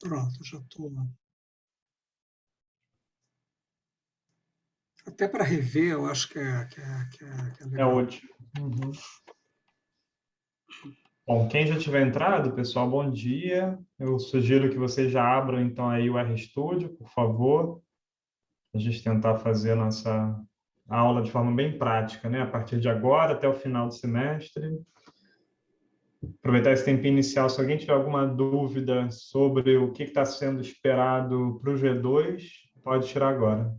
Pronto, já estou. Até para rever, eu acho que é É legal. ótimo. Uhum. Bom, quem já tiver entrado, pessoal, bom dia. Eu sugiro que vocês já abram, então, aí o RStudio, por favor. A gente tentar fazer a nossa aula de forma bem prática, né? A partir de agora até o final do semestre. Aproveitar esse tempo inicial, se alguém tiver alguma dúvida sobre o que está sendo esperado para o G2, pode tirar agora.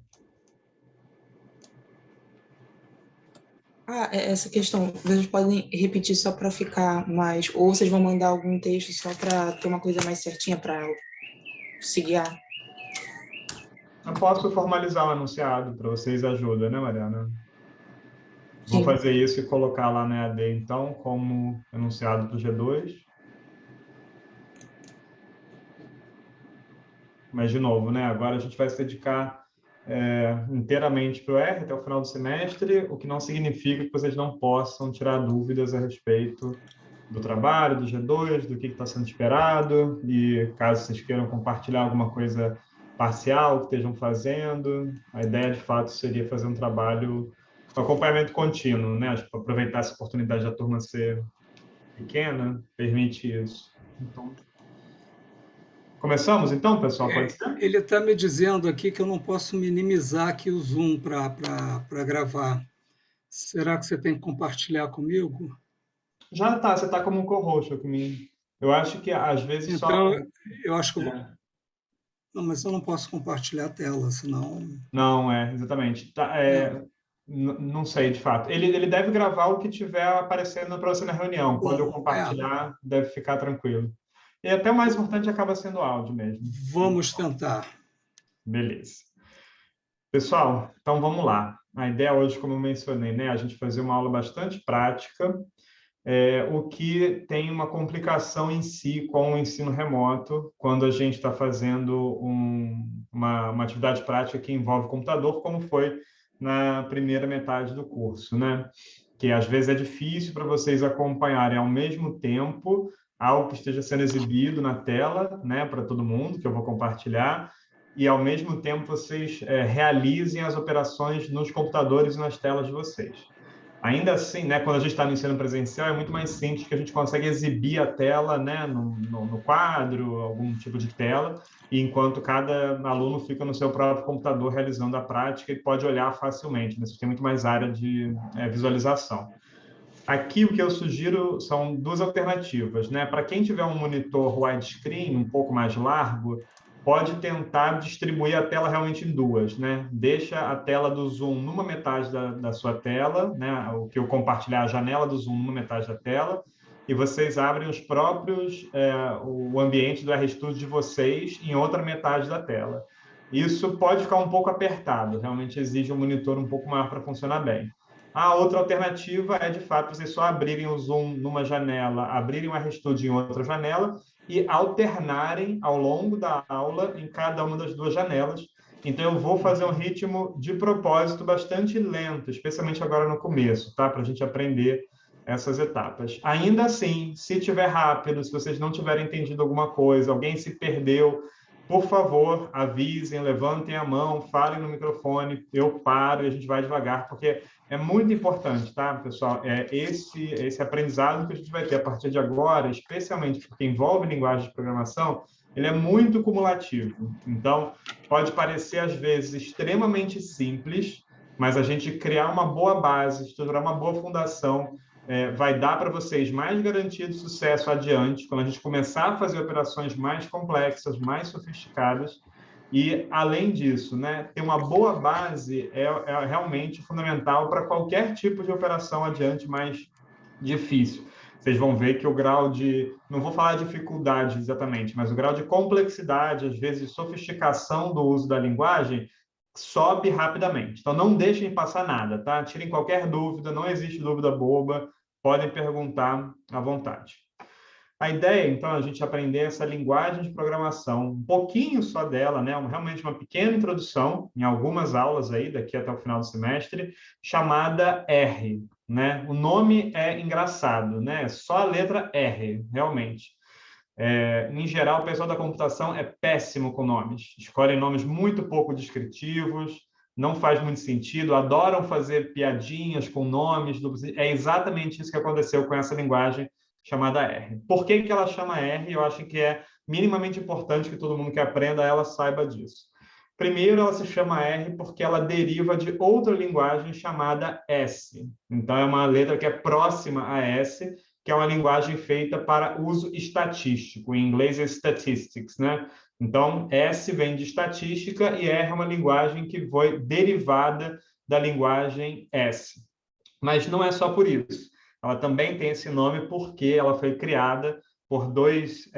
Essa questão, vocês podem repetir só para ficar mais, ou vocês vão mandar algum texto só para ter uma coisa mais certinha para se guiar? Eu posso formalizar o enunciado para vocês, ajuda, né, Mariana? Vou Sim. fazer isso e colocar lá na EAD, então, como enunciado para o G2. Mas, de novo, né, agora a gente vai se dedicar inteiramente para o R até o final do semestre, o que não significa que vocês não possam tirar dúvidas a respeito do trabalho, do G2, do que está sendo esperado, e caso vocês queiram compartilhar alguma coisa parcial que estejam fazendo, a ideia, de fato, seria fazer um trabalho com acompanhamento contínuo, né? Acho que aproveitar essa oportunidade da turma ser pequena, permite isso. Então, começamos, então, pessoal? Pode ser? Ele está me dizendo aqui que eu não posso minimizar aqui o Zoom para gravar. Será que você tem que compartilhar comigo? Já tá, você está como co-host comigo. Eu acho que, às vezes, só... Então, eu acho que eu vou. É, Não, mas eu não posso compartilhar a tela, senão. não, exatamente. Tá, É. não sei, de fato. Ele deve gravar o que tiver aparecendo para você na reunião. Quando eu Bom, compartilhar, deve ficar tranquilo. E até o mais importante acaba sendo o áudio mesmo. vamos tentar. Beleza. Pessoal, então vamos lá. A ideia hoje, como eu mencionei, né, a gente fazer uma aula bastante prática, o que tem uma complicação em si com o ensino remoto, quando a gente está fazendo uma atividade prática que envolve computador, como foi na primeira metade do curso, né? Que às vezes é difícil para vocês acompanharem ao mesmo tempo algo que esteja sendo exibido na tela, né, para todo mundo, que eu vou compartilhar, e ao mesmo tempo vocês realizem as operações nos computadores e nas telas de vocês. Ainda assim, né, quando a gente está no ensino presencial, é muito mais simples, que a gente consegue exibir a tela, né, no quadro, algum tipo de tela, e enquanto cada aluno fica no seu próprio computador realizando a prática, ele pode olhar facilmente, né? Você tem muito mais área de visualização. Aqui, o que eu sugiro são duas alternativas, né? Para quem tiver um monitor widescreen um pouco mais largo, pode tentar distribuir a tela realmente em duas, né? Deixa a tela do Zoom numa metade da sua tela, né? O que eu compartilhar a janela do Zoom numa metade da tela, e vocês abrem os próprios, o ambiente do RStudio de vocês em outra metade da tela. Isso pode ficar um pouco apertado, realmente exige um monitor um pouco maior para funcionar bem. A outra alternativa é, de fato, vocês só abrirem o Zoom numa janela, abrirem o RStudio em outra janela e alternarem ao longo da aula em cada uma das duas janelas. Então, eu vou fazer um ritmo de propósito bastante lento, especialmente agora no começo, tá? Para a gente aprender essas etapas. Ainda assim, se tiver rápido, se vocês não tiverem entendido alguma coisa, alguém se perdeu, por favor, avisem, levantem a mão, falem no microfone, eu paro e a gente vai devagar, porque é muito importante, tá, pessoal? Esse aprendizado que a gente vai ter a partir de agora, especialmente porque envolve linguagem de programação, ele é muito cumulativo. Então, pode parecer, às vezes, extremamente simples, mas a gente criar uma boa base, estruturar uma boa fundação, vai dar para vocês mais garantia de sucesso adiante, quando a gente começar a fazer operações mais complexas, mais sofisticadas. E, além disso, né, ter uma boa base é realmente fundamental para qualquer tipo de operação adiante mais difícil. Vocês vão ver que o grau de, não vou falar de dificuldade exatamente, mas o grau de complexidade, às vezes de sofisticação do uso da linguagem, sobe rapidamente. Então, não deixem passar nada, tá? Tirem qualquer dúvida, não existe dúvida boba, podem perguntar à vontade. A ideia, então, é a gente aprender essa linguagem de programação, um pouquinho só dela, né? Realmente uma pequena introdução, em algumas aulas aí, daqui até o final do semestre, chamada R, né? O nome é engraçado, né? Só a letra R, realmente. Em geral, o pessoal da computação é péssimo com nomes. Escolhem nomes muito pouco descritivos, não faz muito sentido, adoram fazer piadinhas com nomes. É exatamente isso que aconteceu com essa linguagem chamada R. Por que ela chama R? Eu acho que é minimamente importante que todo mundo que aprenda ela saiba disso. Primeiro, ela se chama R porque ela deriva de outra linguagem chamada S. Então, é uma letra que é próxima a S, que é uma linguagem feita para uso estatístico. Em inglês é statistics, né? Então, S vem de estatística e R é uma linguagem que foi derivada da linguagem S. Mas não é só por isso. Ela também tem esse nome porque ela foi criada por dois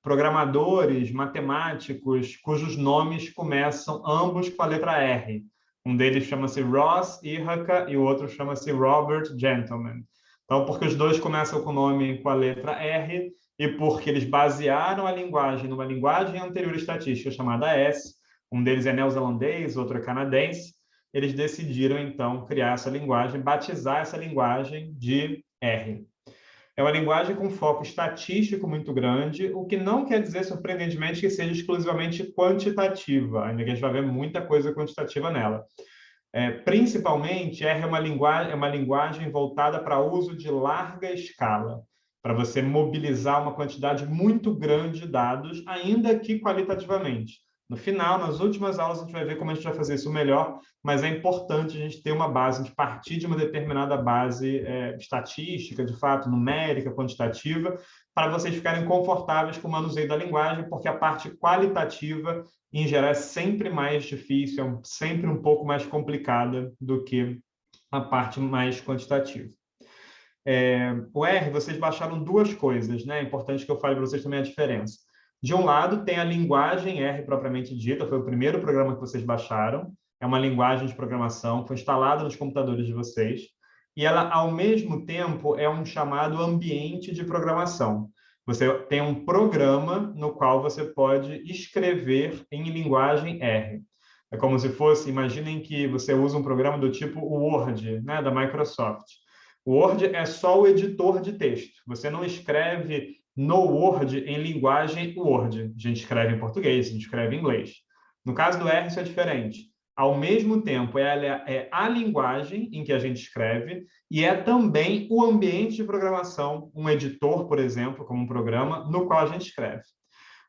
programadores matemáticos cujos nomes começam ambos com a letra R. Um deles chama-se Ross Ithaka e o outro chama-se Robert Gentleman. Então, porque os dois começam com o nome com a letra R e porque eles basearam a linguagem numa linguagem anterior estatística chamada S, um deles é neozelandês, outro é canadense, eles decidiram, então, criar essa linguagem, batizar essa linguagem de R. É uma linguagem com foco estatístico muito grande, o que não quer dizer, surpreendentemente, que seja exclusivamente quantitativa, ainda que a gente vai ver muita coisa quantitativa nela. Principalmente, R é uma linguagem voltada para uso de larga escala, para você mobilizar uma quantidade muito grande de dados, ainda que qualitativamente. No final, nas últimas aulas, a gente vai ver como a gente vai fazer isso melhor, mas é importante a gente ter uma base, de partir de uma determinada base estatística, de fato, numérica, quantitativa, para vocês ficarem confortáveis com o manuseio da linguagem, porque a parte qualitativa, em geral, é sempre mais difícil, é sempre um pouco mais complicada do que a parte mais quantitativa. O R, vocês baixaram duas coisas, né? É importante que eu fale para vocês também a diferença. De um lado, tem a linguagem R propriamente dita, foi o primeiro programa que vocês baixaram, é uma linguagem de programação, foi instalada nos computadores de vocês, e ela, ao mesmo tempo, é um chamado ambiente de programação. Você tem um programa no qual você pode escrever em linguagem R. É como se fosse, imaginem que você usa um programa do tipo Word, né, da Microsoft. O Word é só o editor de texto. Você não escreve no Word em linguagem Word. A gente escreve em português, a gente escreve em inglês. No caso do R, isso é diferente. Ao mesmo tempo, é a linguagem em que a gente escreve e é também o ambiente de programação, um editor, por exemplo, como um programa, no qual a gente escreve.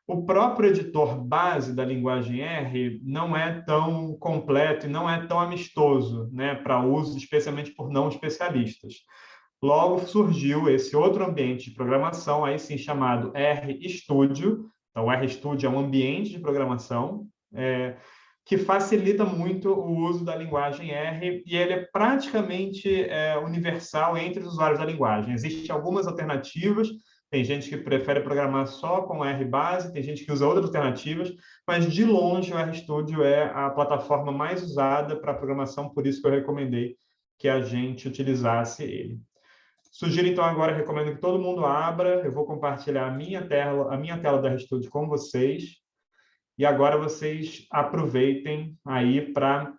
O próprio editor base da linguagem R não é tão completo e não é tão amistoso, né, para uso, especialmente por não especialistas. Logo surgiu esse outro ambiente de programação, aí sim chamado RStudio. Então, o RStudio é um ambiente de programação que facilita muito o uso da linguagem R e ele é praticamente universal entre os usuários da linguagem. Existem algumas alternativas, tem gente que prefere programar só com R base, tem gente que usa outras alternativas, mas de longe o RStudio é a plataforma mais usada para programação, por isso que eu recomendei que a gente utilizasse ele. Sugiro, então, agora, recomendo que todo mundo abra, eu vou compartilhar a minha tela do RStudio com vocês, e agora vocês aproveitem aí para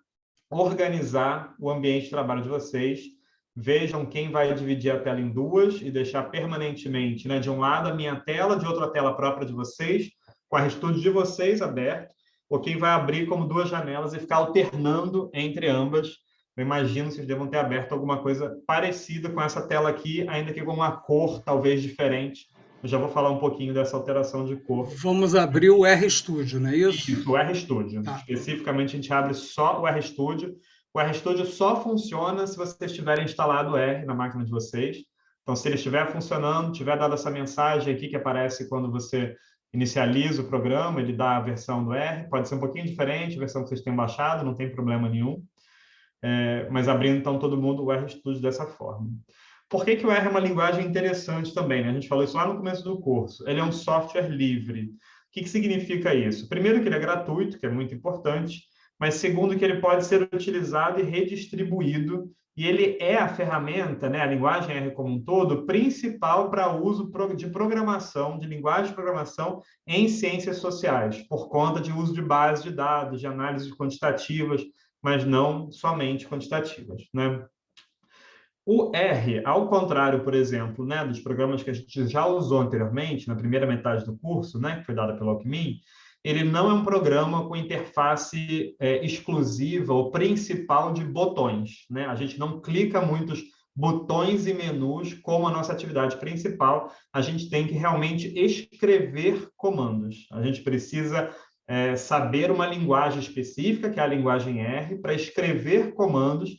organizar o ambiente de trabalho de vocês. Vejam quem vai dividir a tela em duas e deixar permanentemente, né, de um lado a minha tela, de outra a tela própria de vocês, com o RStudio de vocês aberto, ou quem vai abrir como duas janelas e ficar alternando entre ambas. Eu imagino que vocês devam ter aberto alguma coisa parecida com essa tela aqui, ainda que com uma cor talvez diferente. Eu já vou falar um pouquinho dessa alteração de cor. Vamos abrir o RStudio, não é isso? Isso, o RStudio. Tá. Especificamente, a gente abre só o RStudio. O RStudio só funciona se vocês tiverem instalado o R na máquina de vocês. Então, se ele estiver funcionando, tiver dado essa mensagem aqui que aparece quando você inicializa o programa, ele dá a versão do R. Pode ser um pouquinho diferente, a versão que vocês têm baixado, não tem problema nenhum. Mas abrindo, então, todo mundo o RStudio dessa forma. Por que o R é uma linguagem interessante também, né? A gente falou isso lá no começo do curso. Ele é um software livre. O que significa isso? Primeiro, que ele é gratuito, que é muito importante, mas segundo, que ele pode ser utilizado e redistribuído, e ele é a ferramenta, né, a linguagem R como um todo, principal para uso de programação, de linguagem de programação em ciências sociais, por conta de uso de base de dados, de análises quantitativas, mas não somente quantitativas, né? O R, ao contrário, por exemplo, né, dos programas que a gente já usou anteriormente, na primeira metade do curso, né, que foi dada pela Alckmin, ele não é um programa com interface exclusiva ou principal de botões, né? A gente não clica muitos botões e menus como a nossa atividade principal. A gente tem que realmente escrever comandos. A gente precisa saber uma linguagem específica, que é a linguagem R, para escrever comandos.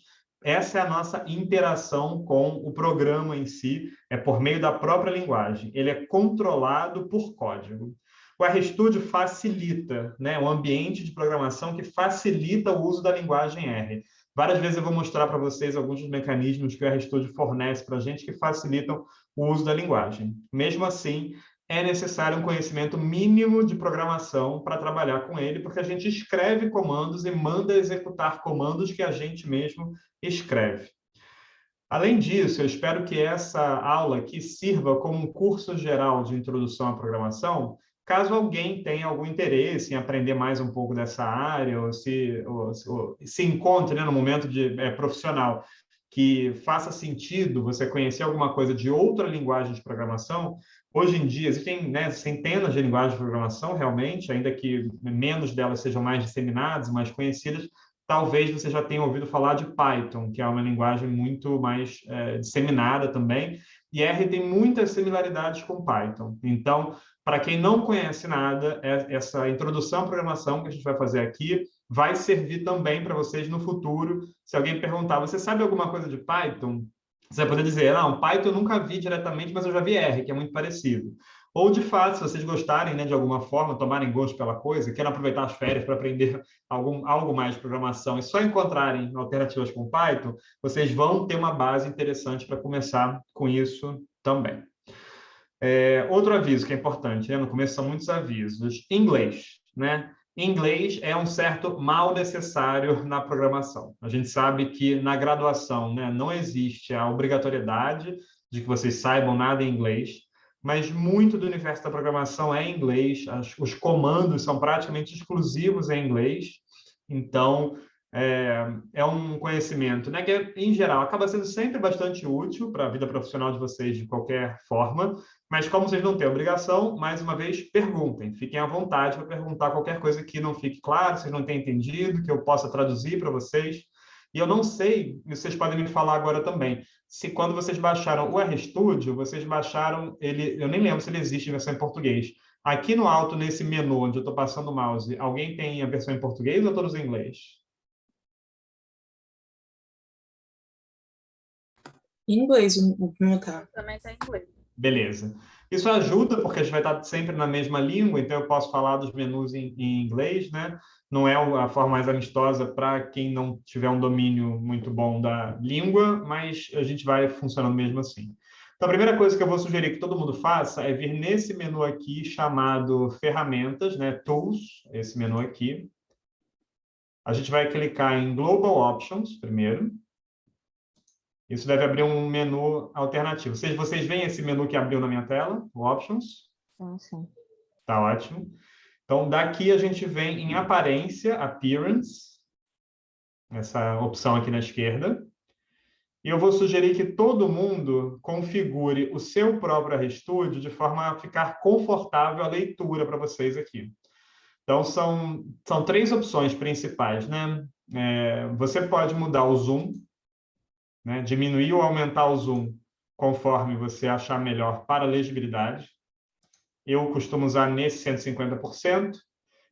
Essa é a nossa interação com o programa em si, é por meio da própria linguagem. Ele é controlado por código. O RStudio facilita, né, um ambiente de programação que facilita o uso da linguagem R. Várias vezes eu vou mostrar para vocês alguns dos mecanismos que o RStudio fornece para a gente que facilitam o uso da linguagem. Mesmo assim, é necessário um conhecimento mínimo de programação para trabalhar com ele, porque a gente escreve comandos e manda executar comandos que a gente mesmo escreve. Além disso, eu espero que essa aula aqui sirva como um curso geral de introdução à programação, caso alguém tenha algum interesse em aprender mais um pouco dessa área, ou se encontre, né, no momento profissional que faça sentido você conhecer alguma coisa de outra linguagem de programação. Hoje em dia, existem, né, centenas de linguagens de programação, realmente, ainda que menos delas sejam mais disseminadas, mais conhecidas. Talvez você já tenha ouvido falar de Python, que é uma linguagem muito mais disseminada também, e R tem muitas similaridades com Python. Então, para quem não conhece nada, essa introdução à programação que a gente vai fazer aqui vai servir também para vocês no futuro. Se alguém perguntar, você sabe alguma coisa de Python? Você vai poder dizer, não, Python eu nunca vi diretamente, mas eu já vi R, que é muito parecido. Ou, de fato, se vocês gostarem, né, de alguma forma, tomarem gosto pela coisa, querem aproveitar as férias para aprender algo mais de programação e só encontrarem alternativas com Python, vocês vão ter uma base interessante para começar com isso também. Outro aviso que é importante, né? No começo são muitos avisos. Inglês, né? Inglês é um certo mal necessário na programação. A gente sabe que na graduação, né, não existe a obrigatoriedade de que vocês saibam nada em inglês, mas muito do universo da programação é em inglês, os comandos são praticamente exclusivos em inglês, então é um conhecimento, né, que, em geral, acaba sendo sempre bastante útil para a vida profissional de vocês de qualquer forma, mas como vocês não têm obrigação, mais uma vez, perguntem. Fiquem à vontade para perguntar qualquer coisa que não fique claro, vocês não tenham entendido, que eu possa traduzir para vocês. E eu não sei, e vocês podem me falar agora também, se quando vocês baixaram o RStudio, vocês baixaram ele, eu nem lembro se ele existe em versão em português. Aqui no alto, nesse menu onde eu estou passando o mouse, alguém tem a versão em português ou todos em inglês? Em inglês, o meu tá. Também está em inglês. Beleza. Isso ajuda, porque a gente vai estar sempre na mesma língua, então eu posso falar dos menus em inglês, né? Não é a forma mais amistosa para quem não tiver um domínio muito bom da língua, mas a gente vai funcionando mesmo assim. Então, a primeira coisa que eu vou sugerir que todo mundo faça é vir nesse menu aqui chamado Ferramentas, né? Tools, esse menu aqui. A gente vai clicar em Global Options primeiro. Isso deve abrir um menu alternativo. Vocês veem esse menu que abriu na minha tela, o Options? Sim. Tá ótimo. Então, daqui a gente vem em Aparência, Appearance, essa opção aqui na esquerda. E eu vou sugerir que todo mundo configure o seu próprio RStudio de forma a ficar confortável a leitura para vocês aqui. Então, são 3 opções principais, né? Você pode mudar o zoom, né? Diminuir ou aumentar o zoom conforme você achar melhor para a legibilidade. Eu costumo usar nesse 150%.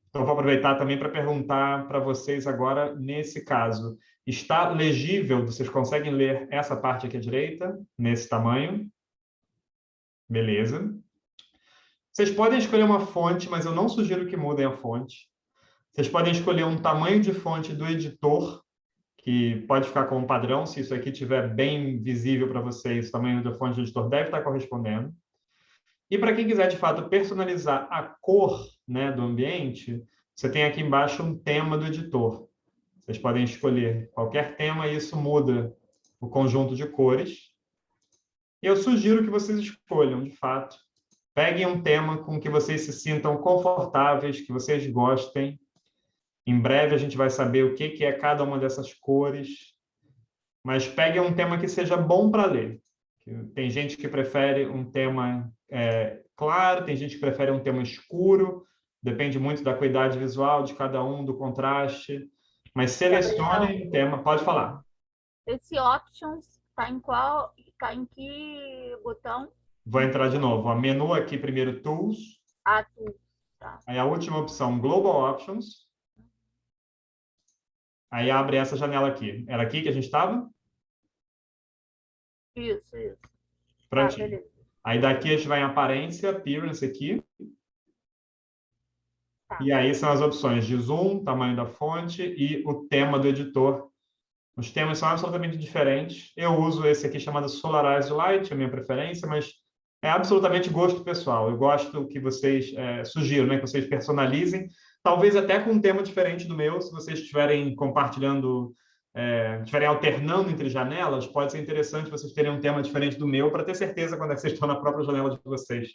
Então, vou aproveitar também para perguntar para vocês agora, nesse caso, está legível? Vocês conseguem ler essa parte aqui à direita, nesse tamanho? Beleza. Vocês podem escolher uma fonte, mas eu não sugiro que mudem a fonte. Vocês podem escolher um tamanho de fonte do editor, que pode ficar como padrão. Se isso aqui estiver bem visível para vocês, o tamanho da fonte do editor deve estar correspondendo. E para quem quiser, de fato, personalizar a cor, né, do ambiente, você tem aqui embaixo um tema do editor. Vocês podem escolher qualquer tema e isso muda o conjunto de cores. E eu sugiro que vocês escolham, de fato. Peguem um tema com que vocês se sintam confortáveis, que vocês gostem. Em breve a gente vai saber o que é cada uma dessas cores. mas pegue um tema que seja bom para ler. Tem gente que prefere um tema claro, tem gente que prefere um tema escuro, depende muito da qualidade visual de cada um, do contraste, mas selecione um tema, pode falar. Esse options tá em qual, tá em que botão? Vou entrar de novo. O menu aqui, primeiro Tools. Ah, tu. Tá. Aí a última opção, Global Options. Aí abre essa janela aqui. Era aqui que a gente estava? Isso. Prontinho. Beleza. Aí daqui a gente vai em Aparência, Appearance aqui. Tá. E aí são as opções de zoom, tamanho da fonte e o tema do editor. Os temas são absolutamente diferentes. Eu uso esse aqui chamado Solarized Light, é a minha preferência, mas é absolutamente gosto pessoal. Eu gosto que vocês sugiram, né, que vocês personalizem, talvez até com um tema diferente do meu, se vocês estiverem compartilhando, estiverem alternando entre janelas, pode ser interessante vocês terem um tema diferente do meu, para ter certeza quando é que vocês estão na própria janela de vocês,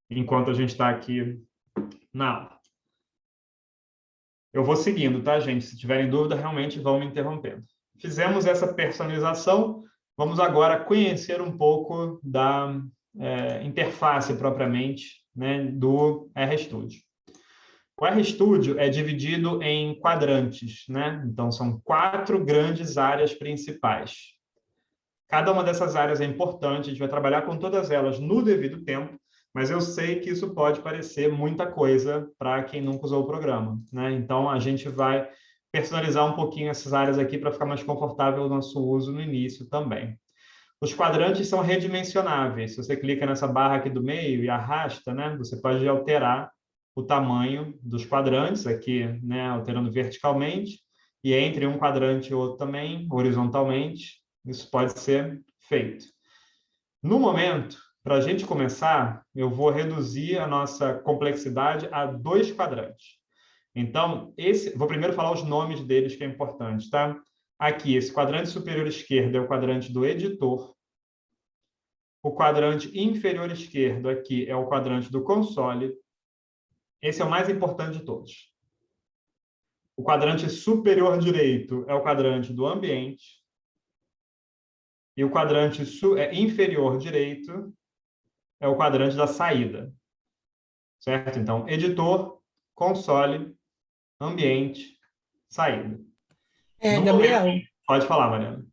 enquanto a gente está aqui na aula. Eu vou seguindo, tá, gente? Se tiverem dúvida, realmente vão me interrompendo. Fizemos essa personalização, vamos agora conhecer um pouco da interface propriamente, né, do RStudio. O RStudio é dividido em quadrantes, né? Então, são 4 grandes áreas principais. Cada uma dessas áreas é importante, a gente vai trabalhar com todas elas no devido tempo, mas eu sei que isso pode parecer muita coisa para quem nunca usou o programa, né? Então, a gente vai personalizar um pouquinho essas áreas aqui para ficar mais confortável o nosso uso no início também. Os quadrantes são redimensionáveis. Se você clica nessa barra aqui do meio e arrasta, né, você pode alterar o tamanho dos quadrantes aqui, né, alterando verticalmente, e entre um quadrante e outro também, horizontalmente, isso pode ser feito. No momento, para a gente começar, eu vou reduzir a nossa complexidade a 2 quadrantes. Então, vou primeiro falar os nomes deles, que é importante, tá? Aqui, esse quadrante superior esquerdo é o quadrante do editor. O quadrante inferior esquerdo aqui é o quadrante do console. Esse é o mais importante de todos. O quadrante superior direito é o quadrante do ambiente. E o quadrante inferior direito é o quadrante da saída. Certo? Então, editor, console, ambiente, saída. Gabriel, Pode falar, Mariana.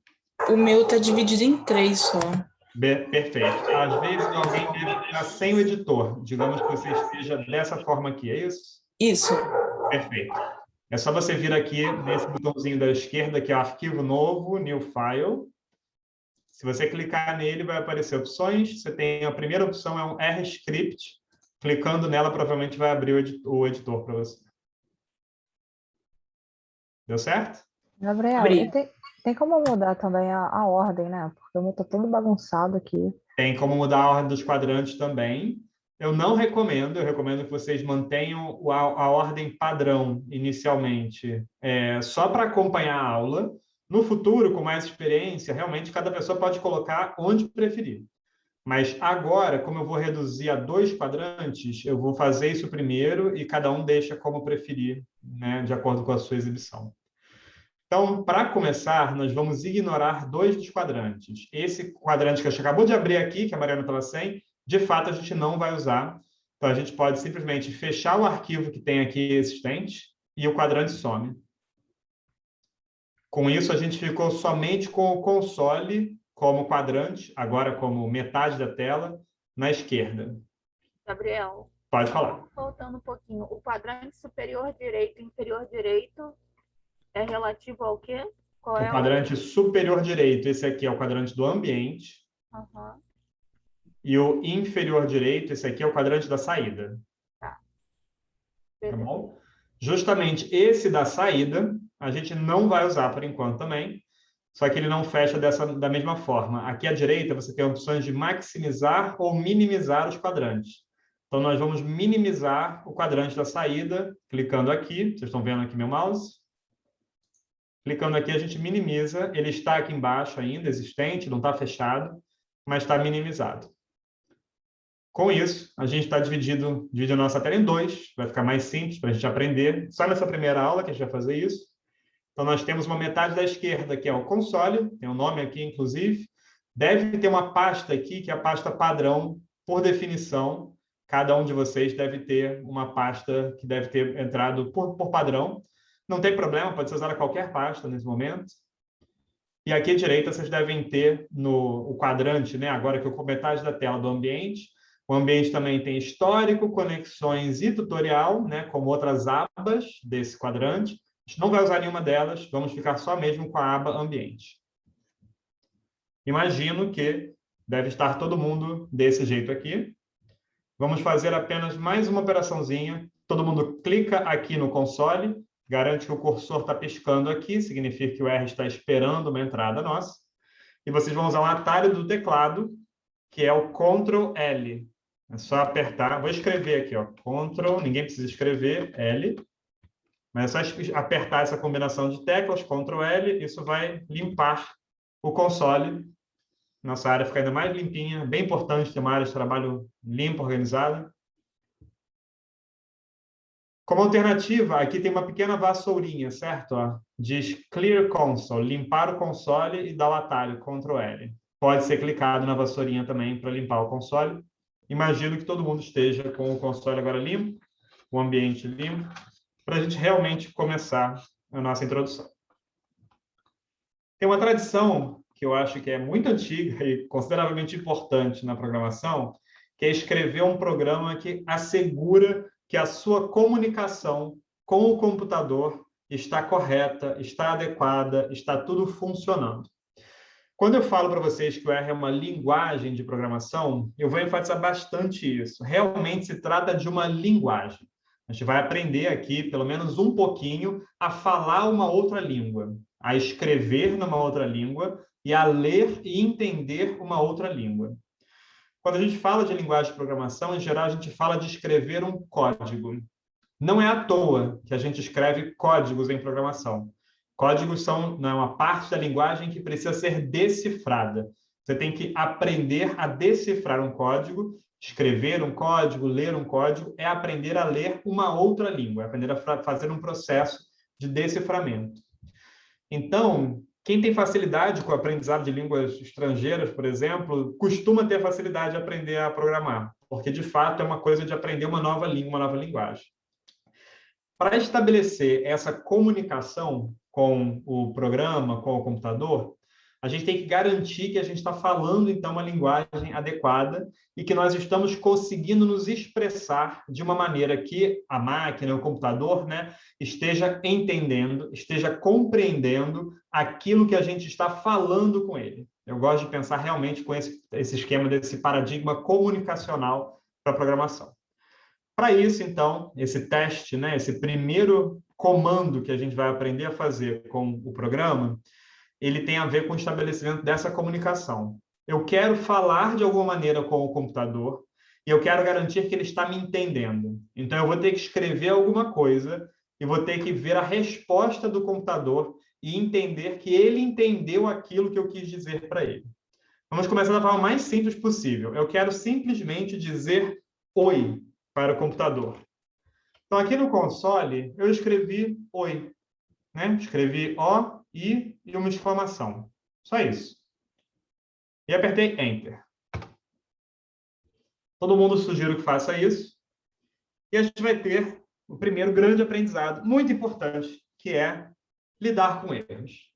o meu está dividido em 3 só. Perfeito. Às vezes alguém deve estar sem o editor. Digamos que você esteja dessa forma aqui, é isso? Isso. Perfeito. É só você vir aqui nesse botãozinho da esquerda, que é o arquivo novo, New File. Se você clicar nele, vai aparecer opções. Você tem a primeira opção, é um RScript. Clicando nela, provavelmente vai abrir o editor para você. Deu certo? Gabriel, e tem como mudar também a ordem, né? Porque o meu tá todo bagunçado aqui. Tem como mudar a ordem dos quadrantes também. Eu não recomendo, eu recomendo que vocês mantenham a ordem padrão inicialmente, só para acompanhar a aula. No futuro, com mais experiência, realmente cada pessoa pode colocar onde preferir. Mas agora, como eu vou reduzir a 2 quadrantes, eu vou fazer isso primeiro e cada um deixa como preferir, né, de acordo com a sua exibição. Então, para começar, nós vamos ignorar 2 dos quadrantes. Esse quadrante que a gente acabou de abrir aqui, que a Mariana estava sem, de fato, a gente não vai usar. Então, a gente pode simplesmente fechar o arquivo que tem aqui existente e o quadrante some. Com isso, a gente ficou somente com o console como quadrante, agora como metade da tela, na esquerda. Gabriel. Pode falar. Voltando um pouquinho. O quadrante superior direito e inferior direito é relativo ao quê? Qual o quadrante superior direito, esse aqui é o quadrante do ambiente. Uhum. E o inferior direito, esse aqui é o quadrante da saída. Tá bom? Justamente esse da saída, a gente não vai usar por enquanto também, só que ele não fecha da mesma forma. Aqui à direita, você tem opções de maximizar ou minimizar os quadrantes. Então, nós vamos minimizar o quadrante da saída, clicando aqui. Vocês estão vendo aqui meu mouse? Clicando aqui, a gente minimiza. Ele está aqui embaixo ainda, existente, não está fechado, mas está minimizado. Com isso, a gente está dividindo a nossa tela em 2. Vai ficar mais simples para a gente aprender. Só nessa primeira aula que a gente vai fazer isso. Então, nós temos uma metade da esquerda, que é o console, tem um nome aqui, inclusive. Deve ter uma pasta aqui, que é a pasta padrão, por definição. Cada um de vocês deve ter uma pasta que deve ter entrado por padrão. Não tem problema, pode ser usada qualquer pasta nesse momento. E aqui à direita vocês devem ter o quadrante, né? Agora que eu com metade da tela do ambiente. O ambiente também tem histórico, conexões e tutorial, né? Como outras abas desse quadrante. A gente não vai usar nenhuma delas, vamos ficar só mesmo com a aba ambiente. Imagino que deve estar todo mundo desse jeito aqui. Vamos fazer apenas mais uma operaçãozinha. Todo mundo clica aqui no console, garante que o cursor está piscando aqui, significa que o R está esperando uma entrada nossa. E vocês vão usar um atalho do teclado, que é o Ctrl L. É só apertar, vou escrever aqui, ó, Ctrl, ninguém precisa escrever, L. Mas é só apertar essa combinação de teclas, Ctrl L, isso vai limpar o console. Nossa área fica ainda mais limpinha, bem importante ter uma área de trabalho limpa, organizada. Como alternativa, aqui tem uma pequena vassourinha, certo? Ó, diz Clear Console, limpar o console e dar o atalho, Ctrl L. Pode ser clicado na vassourinha também para limpar o console. Imagino que todo mundo esteja com o console agora limpo, o ambiente limpo, para a gente realmente começar a nossa introdução. Tem uma tradição que eu acho que é muito antiga e consideravelmente importante na programação, que é escrever um programa que assegura que a sua comunicação com o computador está correta, está adequada, está tudo funcionando. Quando eu falo para vocês que o R é uma linguagem de programação, eu vou enfatizar bastante isso. Realmente se trata de uma linguagem. A gente vai aprender aqui, pelo menos um pouquinho, a falar uma outra língua, a escrever numa outra língua e a ler e entender uma outra língua. Quando a gente fala de linguagem de programação, em geral, a gente fala de escrever um código. Não é à toa que a gente escreve códigos em programação. Códigos são uma parte da linguagem que precisa ser decifrada. Você tem que aprender a decifrar um código. Escrever um código, ler um código, é aprender a ler uma outra língua, é aprender a fazer um processo de deciframento. Então, quem tem facilidade com o aprendizado de línguas estrangeiras, por exemplo, costuma ter facilidade de aprender a programar, porque, de fato, é uma coisa de aprender uma nova língua, uma nova linguagem. Para estabelecer essa comunicação com o programa, com o computador, a gente tem que garantir que a gente está falando, então, uma linguagem adequada e que nós estamos conseguindo nos expressar de uma maneira que a máquina, o computador, né, esteja entendendo, esteja compreendendo aquilo que a gente está falando com ele. Eu gosto de pensar realmente com esse esquema, desse paradigma comunicacional para a programação. Para isso, então, esse teste, né, esse primeiro comando que a gente vai aprender a fazer com o programa, ele tem a ver com o estabelecimento dessa comunicação. Eu quero falar de alguma maneira com o computador e eu quero garantir que ele está me entendendo. Então, eu vou ter que escrever alguma coisa e vou ter que ver a resposta do computador e entender que ele entendeu aquilo que eu quis dizer para ele. Vamos começar da forma mais simples possível. Eu quero simplesmente dizer oi para o computador. Então, aqui no console, eu escrevi oi, né? Escrevi O, I e uma exclamação. Só isso. E apertei Enter. Todo mundo sugiro que faça isso. E a gente vai ter o primeiro grande aprendizado, muito importante, que é lidar com erros.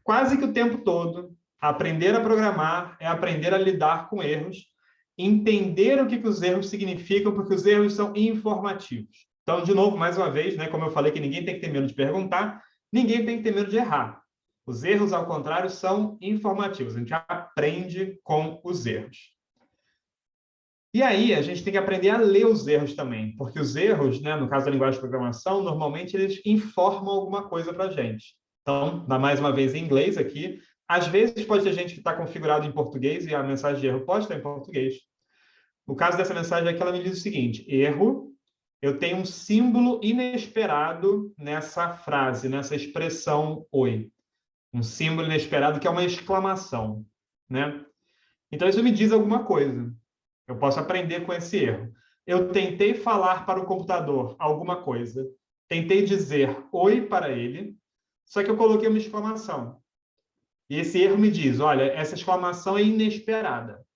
Quase que o tempo todo, aprender a programar é aprender a lidar com erros, entender o que os erros significam, porque os erros são informativos. Então, de novo, mais uma vez, né, como eu falei que ninguém tem que ter medo de perguntar, ninguém tem que ter medo de errar. Os erros, ao contrário, são informativos. A gente aprende com os erros. E aí, a gente tem que aprender a ler os erros também, porque os erros, né, no caso da linguagem de programação, normalmente eles informam alguma coisa para a gente. Então, dá mais uma vez em inglês aqui. Às vezes pode ter gente que está configurado em português e a mensagem de erro pode estar em português. No caso dessa mensagem aqui, ela me diz o seguinte: erro, eu tenho um símbolo inesperado nessa frase, nessa expressão oi. Um símbolo inesperado que é uma exclamação, né? Então, isso me diz alguma coisa. Eu posso aprender com esse erro. Eu tentei falar para o computador alguma coisa. Tentei dizer oi para ele. só que eu coloquei uma exclamação. E esse erro me diz, olha, essa exclamação é inesperada.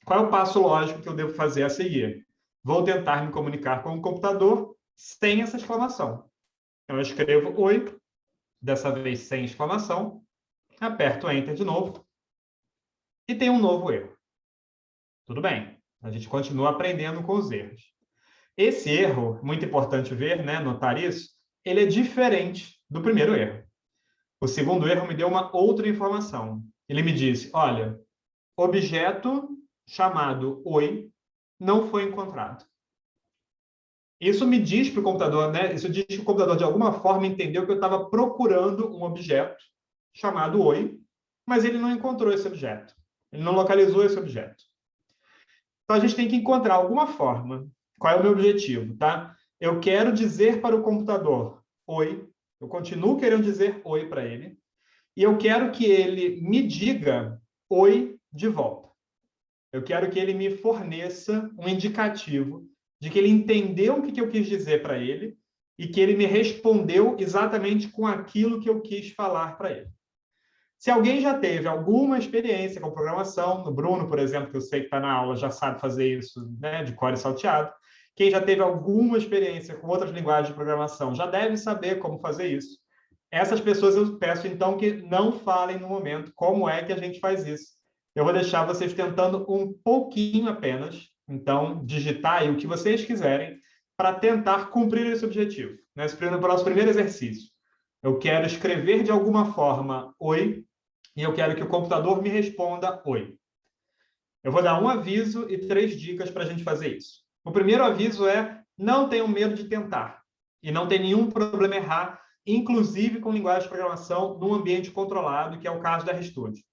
Qual é o passo lógico que eu devo fazer a seguir? Vou tentar me comunicar com o computador sem essa exclamação. Então, eu escrevo oi, dessa vez sem exclamação, aperto Enter de novo e tem um novo erro. Tudo bem, a gente continua aprendendo com os erros. Esse erro, muito importante ver, né, notar isso, ele é diferente do primeiro erro. O segundo erro me deu uma outra informação. Ele me disse, olha, objeto chamado oi não foi encontrado. Isso me diz para o computador, né? Isso diz que o computador, de alguma forma, entendeu que eu estava procurando um objeto chamado oi, mas ele não encontrou esse objeto. Ele não localizou esse objeto. Então, a gente tem que encontrar alguma forma. Qual é o meu objetivo, tá? Eu quero dizer para o computador oi, eu continuo querendo dizer oi para ele, e eu quero que ele me diga oi de volta. Eu quero que ele me forneça um indicativo de que ele entendeu o que eu quis dizer para ele e que ele me respondeu exatamente com aquilo que eu quis falar para ele. Se alguém já teve alguma experiência com programação, o Bruno, por exemplo, que eu sei que está na aula, já sabe fazer isso, né, de cor e salteado. Quem já teve alguma experiência com outras linguagens de programação já deve saber como fazer isso. Essas pessoas eu peço, então, que não falem no momento como é que a gente faz isso. Eu vou deixar vocês tentando um pouquinho apenas, então, digitar aí o que vocês quiserem para tentar cumprir esse objetivo. Nesse nosso primeiro exercício, eu quero escrever de alguma forma oi, e eu quero que o computador me responda oi. Eu vou dar um aviso e 3 dicas para a gente fazer isso. O primeiro aviso é: não tenham medo de tentar. E não tem nenhum problema errar, inclusive com linguagem de programação, num ambiente controlado, que é o caso da RStudio.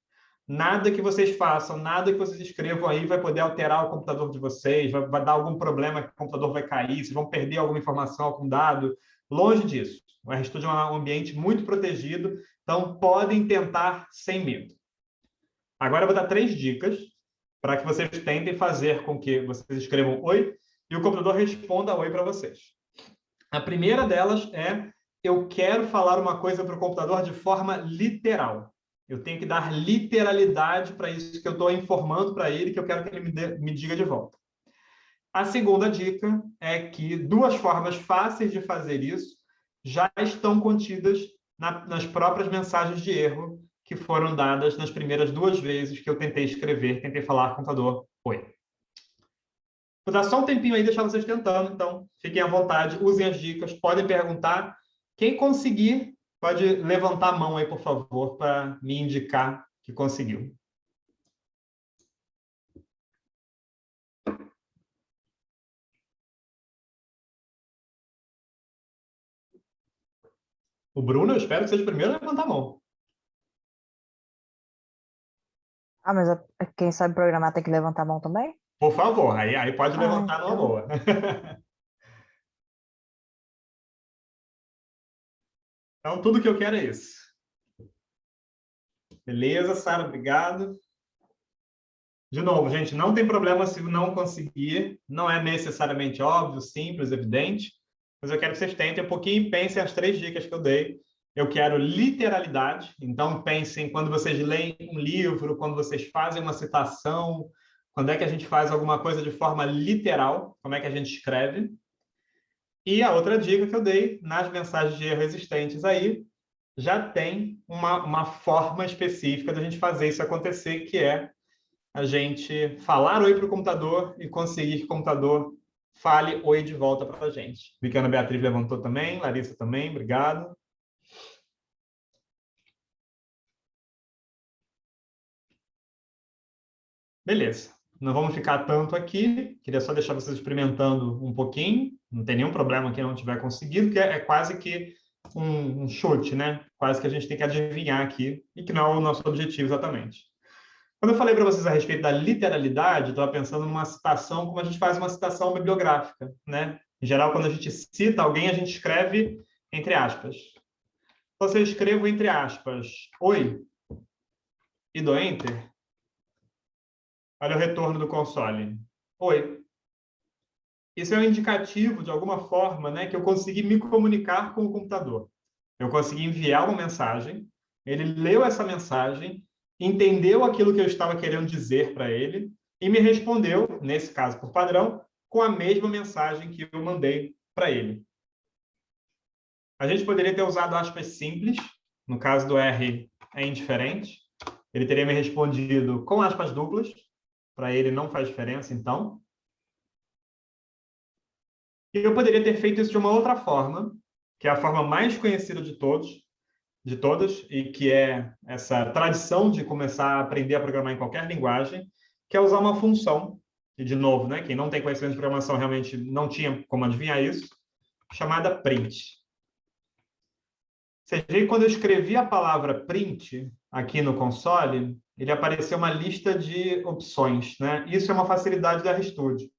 Nada que vocês façam, nada que vocês escrevam aí vai poder alterar o computador de vocês, vai dar algum problema que o computador vai cair, vocês vão perder alguma informação, algum dado. Longe disso. O RStudio é um ambiente muito protegido, então podem tentar sem medo. Agora eu vou dar 3 dicas para que vocês tentem fazer com que vocês escrevam oi e o computador responda oi para vocês. A primeira delas é: eu quero falar uma coisa para o computador de forma literal. Eu tenho que dar literalidade para isso que eu estou informando para ele, que eu quero que ele me diga de volta. A segunda dica é que 2 formas fáceis de fazer isso já estão contidas nas próprias mensagens de erro que foram dadas nas primeiras 2 vezes que eu tentei escrever, tentei falar com o computador oi. Vou dar só um tempinho aí, deixar vocês tentando, então fiquem à vontade, usem as dicas, podem perguntar. Quem conseguir, pode levantar a mão aí, por favor, para me indicar que conseguiu. O Bruno, eu espero que seja o primeiro a levantar a mão. Ah, mas quem sabe programar tem que levantar a mão também? Por favor, aí pode levantar numa então. boa. Então, tudo que eu quero é isso. Beleza, Sara? Obrigado. De novo, gente, não tem problema se não conseguir. Não é necessariamente óbvio, simples, evidente. Mas eu quero que vocês tentem um pouquinho e pensem as 3 dicas que eu dei. Eu quero literalidade. Então, pensem quando vocês leem um livro, quando vocês fazem uma citação, quando é que a gente faz alguma coisa de forma literal, como é que a gente escreve. E a outra dica que eu dei, nas mensagens de erro existentes aí, já tem uma forma específica da gente fazer isso acontecer, que é a gente falar oi para o computador e conseguir que o computador fale oi de volta para a gente. Vi que a Ana Beatriz levantou também, Larissa também, obrigado. Beleza, não vamos ficar tanto aqui, queria só deixar vocês experimentando um pouquinho, não tem nenhum problema quem não tiver conseguido, porque é quase que um chute, né? Quase que a gente tem que adivinhar aqui, e que não é o nosso objetivo exatamente. Quando eu falei para vocês a respeito da literalidade, estava pensando numa citação, como a gente faz uma citação bibliográfica, né? Em geral, quando a gente cita alguém, a gente escreve entre aspas. Então, se eu escrevo entre aspas, oi, e dou enter, olha o retorno do console. Oi. Isso é um indicativo, de alguma forma, né, que eu consegui me comunicar com o computador. Eu consegui enviar uma mensagem, ele leu essa mensagem, entendeu aquilo que eu estava querendo dizer para ele e me respondeu, nesse caso por padrão, com a mesma mensagem que eu mandei para ele. A gente poderia ter usado aspas simples, no caso do R é indiferente. Ele teria me respondido com aspas duplas, para ele não faz diferença, então. E eu poderia ter feito isso de uma outra forma, que é a forma mais conhecida de todas, e que é essa tradição de começar a aprender a programar em qualquer linguagem, que é usar uma função, e de novo, né, quem não tem conhecimento de programação realmente não tinha como adivinhar isso, chamada print. Você vê que quando eu escrevi a palavra print aqui no console, ele apareceu uma lista de opções, né? Isso é uma facilidade da RStudio.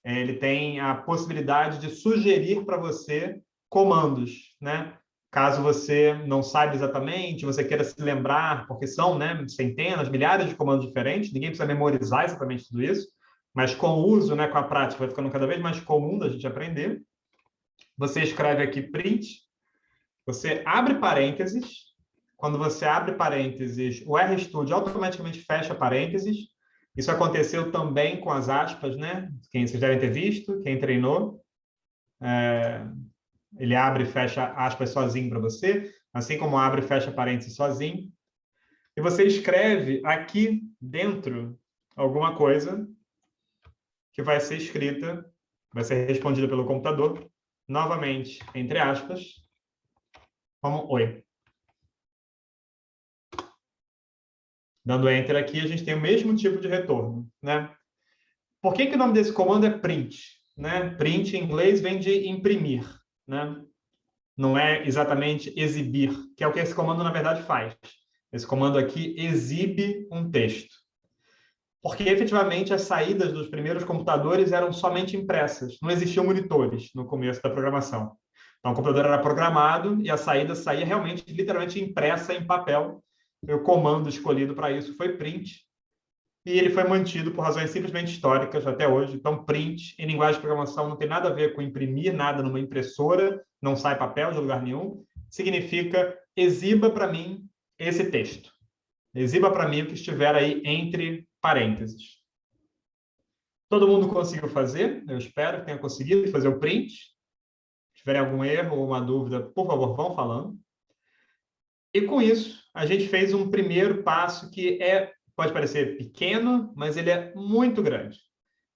Ele tem a possibilidade de sugerir para você comandos, né? Caso você não saiba exatamente, você queira se lembrar, porque são, né, centenas, milhares de comandos diferentes, ninguém precisa memorizar exatamente tudo isso, mas com o uso, né, com a prática, vai ficando cada vez mais comum da gente aprender. Você escreve aqui print, você abre parênteses. Quando você abre parênteses, o RStudio automaticamente fecha parênteses. Isso aconteceu também com as aspas, né? Quem vocês devem ter visto, quem treinou. Ele abre e fecha aspas sozinho para você, assim como abre e fecha parênteses sozinho. E você escreve aqui dentro alguma coisa que vai ser escrita, vai ser respondida pelo computador, novamente, entre aspas, como oi. Dando Enter aqui, a gente tem o mesmo tipo de retorno, né? Por que o nome desse comando é print? Né? Print, em inglês, vem de imprimir, né? Não é exatamente exibir, que é o que esse comando, na verdade, faz. Esse comando aqui exibe um texto. Porque, efetivamente, as saídas dos primeiros computadores eram somente impressas. Não existiam monitores no começo da programação. Então, o computador era programado e a saída saía realmente, literalmente, impressa em papel. O comando escolhido para isso foi print. E ele foi mantido por razões simplesmente históricas até hoje. Então, print, em linguagem de programação, não tem nada a ver com imprimir nada numa impressora, não sai papel de lugar nenhum. Significa, exiba para mim esse texto. Exiba para mim o que estiver aí entre parênteses. Todo mundo conseguiu fazer? Eu espero que tenha conseguido fazer o print. Se tiver algum erro ou uma dúvida, por favor, vão falando. E com isso, a gente fez um primeiro passo que pode parecer pequeno, mas ele é muito grande.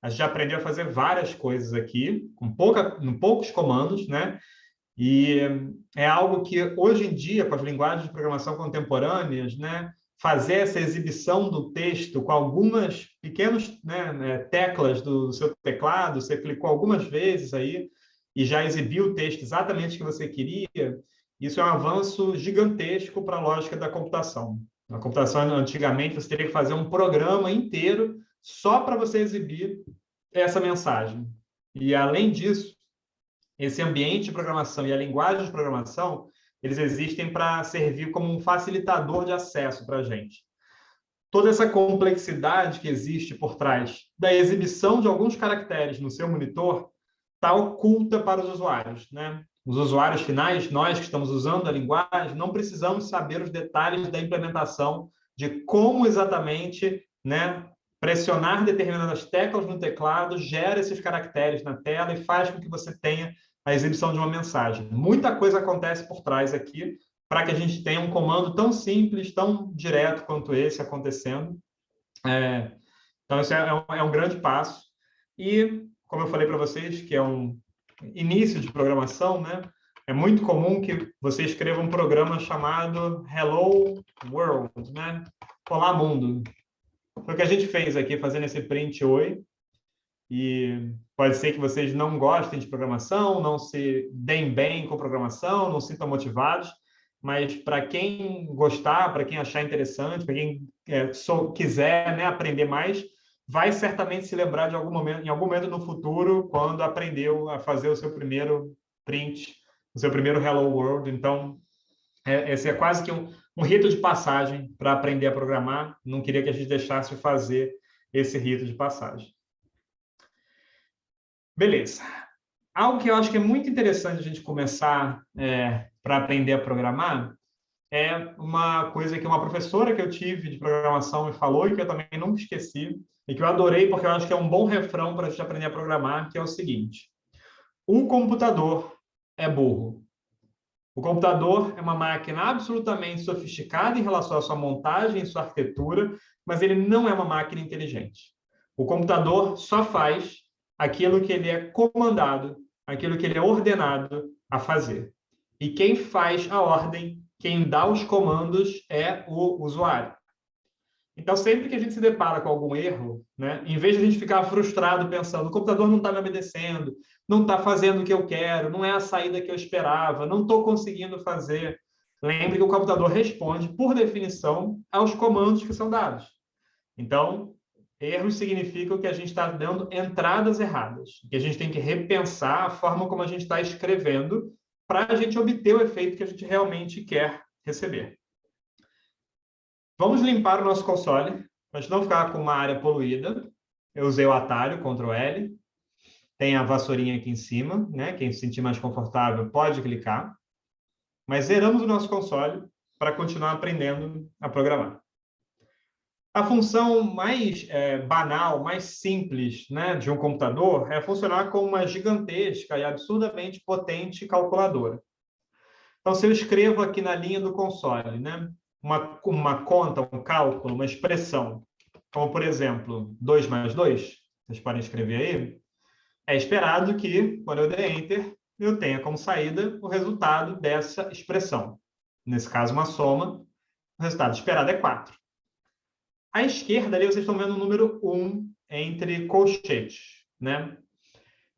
A gente já aprendeu a fazer várias coisas aqui, com poucos comandos, né? E é algo que, hoje em dia, com as linguagens de programação contemporâneas, né, fazer essa exibição do texto com algumas pequenas, né, teclas do seu teclado, você clicou algumas vezes aí e já exibiu o texto exatamente o que você queria, isso é um avanço gigantesco para a lógica da computação. Na computação, antigamente, você teria que fazer um programa inteiro só para você exibir essa mensagem. E, além disso, esse ambiente de programação e a linguagem de programação, eles existem para servir como um facilitador de acesso para a gente. Toda essa complexidade que existe por trás da exibição de alguns caracteres no seu monitor está oculta para os usuários, né? Os usuários finais, nós que estamos usando a linguagem, não precisamos saber os detalhes da implementação de como exatamente, né, pressionar determinadas teclas no teclado gera esses caracteres na tela e faz com que você tenha a exibição de uma mensagem. Muita coisa acontece por trás aqui para que a gente tenha um comando tão simples, tão direto quanto esse acontecendo. Então, isso é um grande passo. E, como eu falei para vocês, que é um início de programação, né? É muito comum que você escreva um programa chamado Hello World, né? Olá, mundo. Foi o que a gente fez aqui, fazendo esse print oi. E pode ser que vocês não gostem de programação, não se deem bem com programação, não se sintam motivados, mas para quem gostar, para quem achar interessante, para quem quiser, né, aprender mais, vai certamente se lembrar de algum momento, em algum momento no futuro, quando aprendeu a fazer o seu primeiro print, o seu primeiro Hello World. Então, esse é quase que um rito de passagem para aprender a programar. Não queria que a gente deixasse de fazer esse rito de passagem. Beleza. Algo que eu acho que é muito interessante a gente começar para aprender a programar é uma coisa que uma professora que eu tive de programação me falou e que eu também nunca esqueci, e que eu adorei porque eu acho que é um bom refrão para a gente aprender a programar, que é o seguinte: o computador é burro. O computador é uma máquina absolutamente sofisticada em relação à sua montagem e sua arquitetura, mas ele não é uma máquina inteligente. O computador só faz aquilo que ele é comandado, aquilo que ele é ordenado a fazer. E quem faz a ordem, quem dá os comandos é o usuário. Então, sempre que a gente se depara com algum erro, né, em vez de a gente ficar frustrado pensando, o computador não está me obedecendo, não está fazendo o que eu quero, não é a saída que eu esperava, não estou conseguindo fazer, lembre que o computador responde, por definição, aos comandos que são dados. Então, erros significam que a gente está dando entradas erradas, que a gente tem que repensar a forma como a gente está escrevendo para a gente obter o efeito que a gente realmente quer receber. Vamos limpar o nosso console, para a gente não ficar com uma área poluída. Eu usei o atalho, Ctrl L. Tem a vassourinha aqui em cima, né? Quem se sentir mais confortável pode clicar. Mas zeramos o nosso console para continuar aprendendo a programar. A função mais banal, mais simples, né, de um computador é funcionar como uma gigantesca e absurdamente potente calculadora. Então, se eu escrevo aqui na linha do console, né, uma conta, um cálculo, uma expressão, como, por exemplo, 2 mais 2, vocês podem escrever aí, é esperado que, quando eu der Enter, eu tenha como saída o resultado dessa expressão. Nesse caso, uma soma. O resultado esperado é 4. À esquerda, ali, vocês estão vendo o número 1 entre colchetes, né?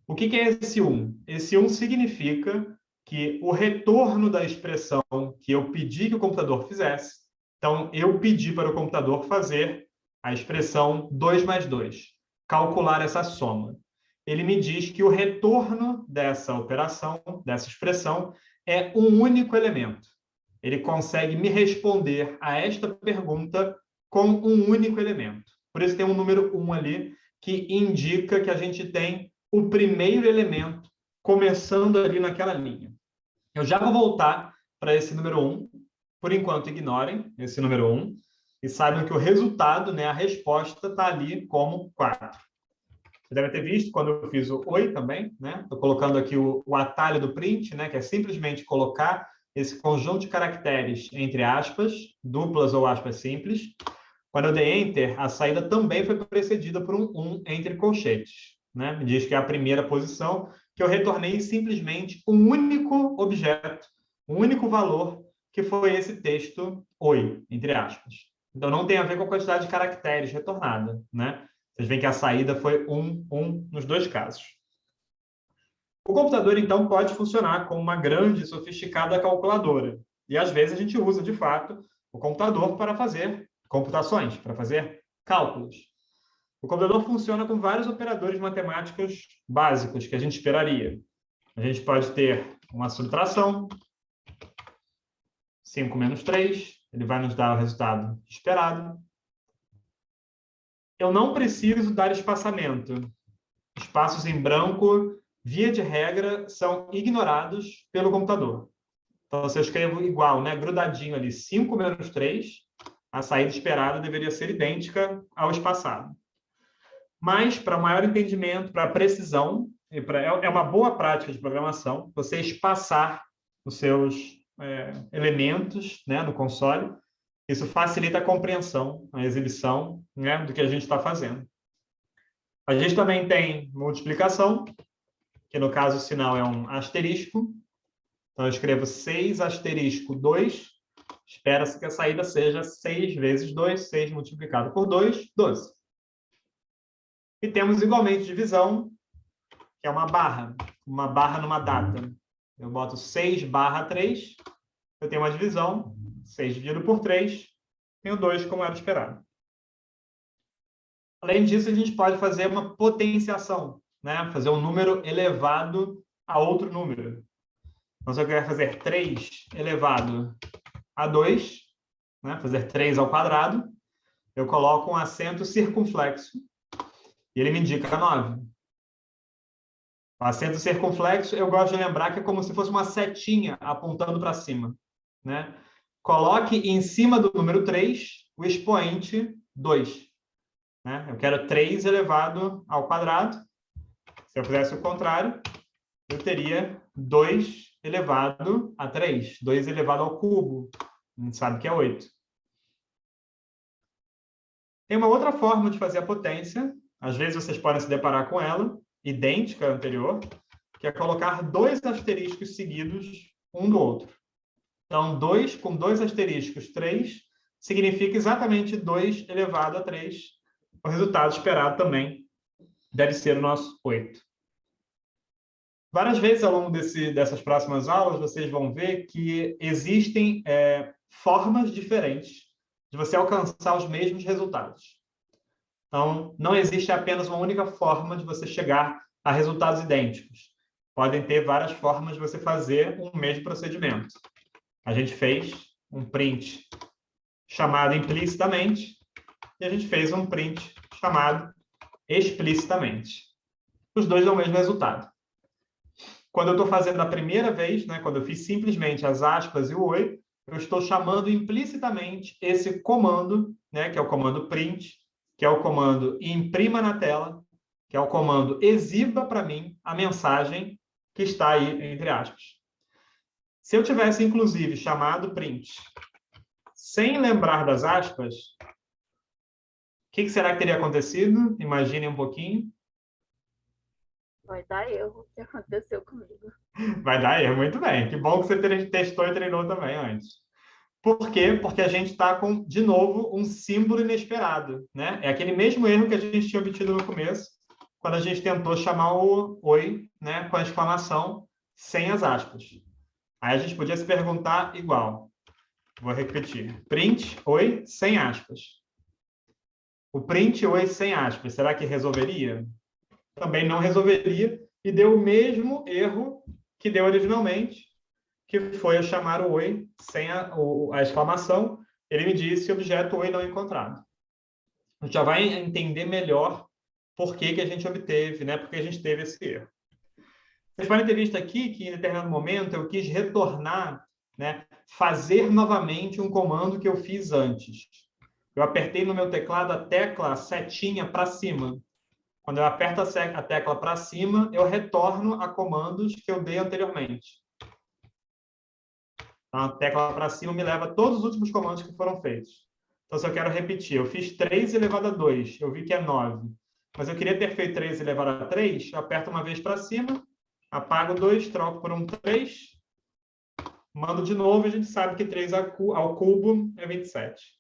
O que é esse 1? Esse 1 significa que o retorno da expressão que eu pedi que o computador fizesse, então eu pedi para o computador fazer a expressão 2 mais 2, calcular essa soma. Ele me diz que o retorno dessa operação, dessa expressão, é um único elemento. Ele consegue me responder a esta pergunta com um único elemento. Por isso tem um número 1 ali, que indica que a gente tem o primeiro elemento começando ali naquela linha. Eu já vou voltar para esse número 1. Por enquanto, ignorem esse número 1 e saibam que o resultado, né, a resposta, está ali como 4. Você deve ter visto quando eu fiz o oi também, né? Estou colocando aqui o atalho do print, né, que é simplesmente colocar esse conjunto de caracteres entre aspas, duplas ou aspas simples. Quando eu dei Enter, a saída também foi precedida por um 1 entre colchetes. Né? Me diz que é a primeira posição, que eu retornei simplesmente um único objeto, um único valor, que foi esse texto oi, entre aspas. Então, não tem a ver com a quantidade de caracteres retornada. Né? Vocês veem que a saída foi 1 nos dois casos. O computador, então, pode funcionar como uma grande e sofisticada calculadora. E, às vezes, a gente usa, de fato, o computador para fazer computações, para fazer cálculos. O computador funciona com vários operadores matemáticos básicos que a gente esperaria. A gente pode ter uma subtração, 5 menos 3, ele vai nos dar o resultado esperado. Eu não preciso dar espaçamento. Espaços em branco, via de regra, são ignorados pelo computador. Então, se eu escrevo igual, né, grudadinho ali, 5 menos 3, a saída esperada deveria ser idêntica ao espaçado. Mas, para maior entendimento, para precisão, é uma boa prática de programação você espaçar os seus elementos, né, no console. Isso facilita a compreensão, a exibição, né, do que a gente está fazendo. A gente também tem multiplicação, que no caso o sinal é um asterisco. Então, eu escrevo 6 asterisco 2. Espera-se que a saída seja 6 vezes 2, 6 multiplicado por 2, 12. E temos igualmente divisão, que é uma barra numa data. Eu boto 6 barra 3, eu tenho uma divisão, 6 dividido por 3, tenho 2 como era esperado. Além disso, a gente pode fazer uma potenciação, né? Fazer um número elevado a outro número. Então, se eu quiser fazer 3 elevado a 2, né? Fazer 3 ao quadrado, eu coloco um acento circunflexo e ele me indica 9. O acento circunflexo, eu gosto de lembrar que é como se fosse uma setinha apontando para cima, né? Coloque em cima do número 3 o expoente 2. Né? Eu quero 3 elevado ao quadrado. Se eu fizesse o contrário, eu teria 2 elevado a 3. 2 elevado ao cubo. A gente sabe que é 8. Tem uma outra forma de fazer a potência. Às vezes vocês podem se deparar com ela, idêntica à anterior, que é colocar 2 asteriscos seguidos um do outro. Então, 2 com 2 asteriscos, 3, significa exatamente 2 elevado a 3. O resultado esperado também deve ser o nosso 8. Várias vezes ao longo dessas próximas aulas, vocês vão ver que existem formas diferentes de você alcançar os mesmos resultados. Então, não existe apenas uma única forma de você chegar a resultados idênticos. Podem ter várias formas de você fazer um mesmo procedimento. A gente fez um print chamado implicitamente e a gente fez um print chamado explicitamente. Os dois dão o mesmo resultado. Quando eu estou fazendo a primeira vez, né, quando eu fiz simplesmente as aspas e o oi, eu estou chamando implicitamente esse comando, né, que é o comando print, que é o comando imprima na tela, que é o comando exiba para mim a mensagem que está aí entre aspas. Se eu tivesse, inclusive, chamado print sem lembrar das aspas, o que será que teria acontecido? Imaginem um pouquinho. Vai dar erro o que aconteceu comigo. Vai dar erro, muito bem. Que bom que você testou e treinou também antes. Por quê? Porque a gente está com, de novo, um símbolo inesperado, né? É aquele mesmo erro que a gente tinha obtido no começo, quando a gente tentou chamar o oi, né, com a exclamação sem as aspas. Aí a gente podia se perguntar igual. Vou repetir. Print, oi, sem aspas. O print, oi, sem aspas, será que resolveria? Também não resolveria e deu o mesmo erro que deu originalmente, que foi eu chamar o oi sem a exclamação. Ele me disse objeto oi não encontrado. A gente já vai entender melhor por que a gente obteve, né? Porque a gente teve esse erro. Vocês podem ter visto aqui que, em determinado momento, eu quis retornar, né, fazer novamente um comando que eu fiz antes. Eu apertei no meu teclado a tecla setinha para cima. Quando eu aperto a tecla para cima, eu retorno a comandos que eu dei anteriormente. Então, a tecla para cima me leva a todos os últimos comandos que foram feitos. Então, se eu quero repetir, eu fiz 3 elevado a 2, eu vi que é 9. Mas eu queria ter feito 3 elevado a 3, eu aperto uma vez para cima, apago 2, troco por um 3, mando de novo e a gente sabe que 3 ao cubo é 27.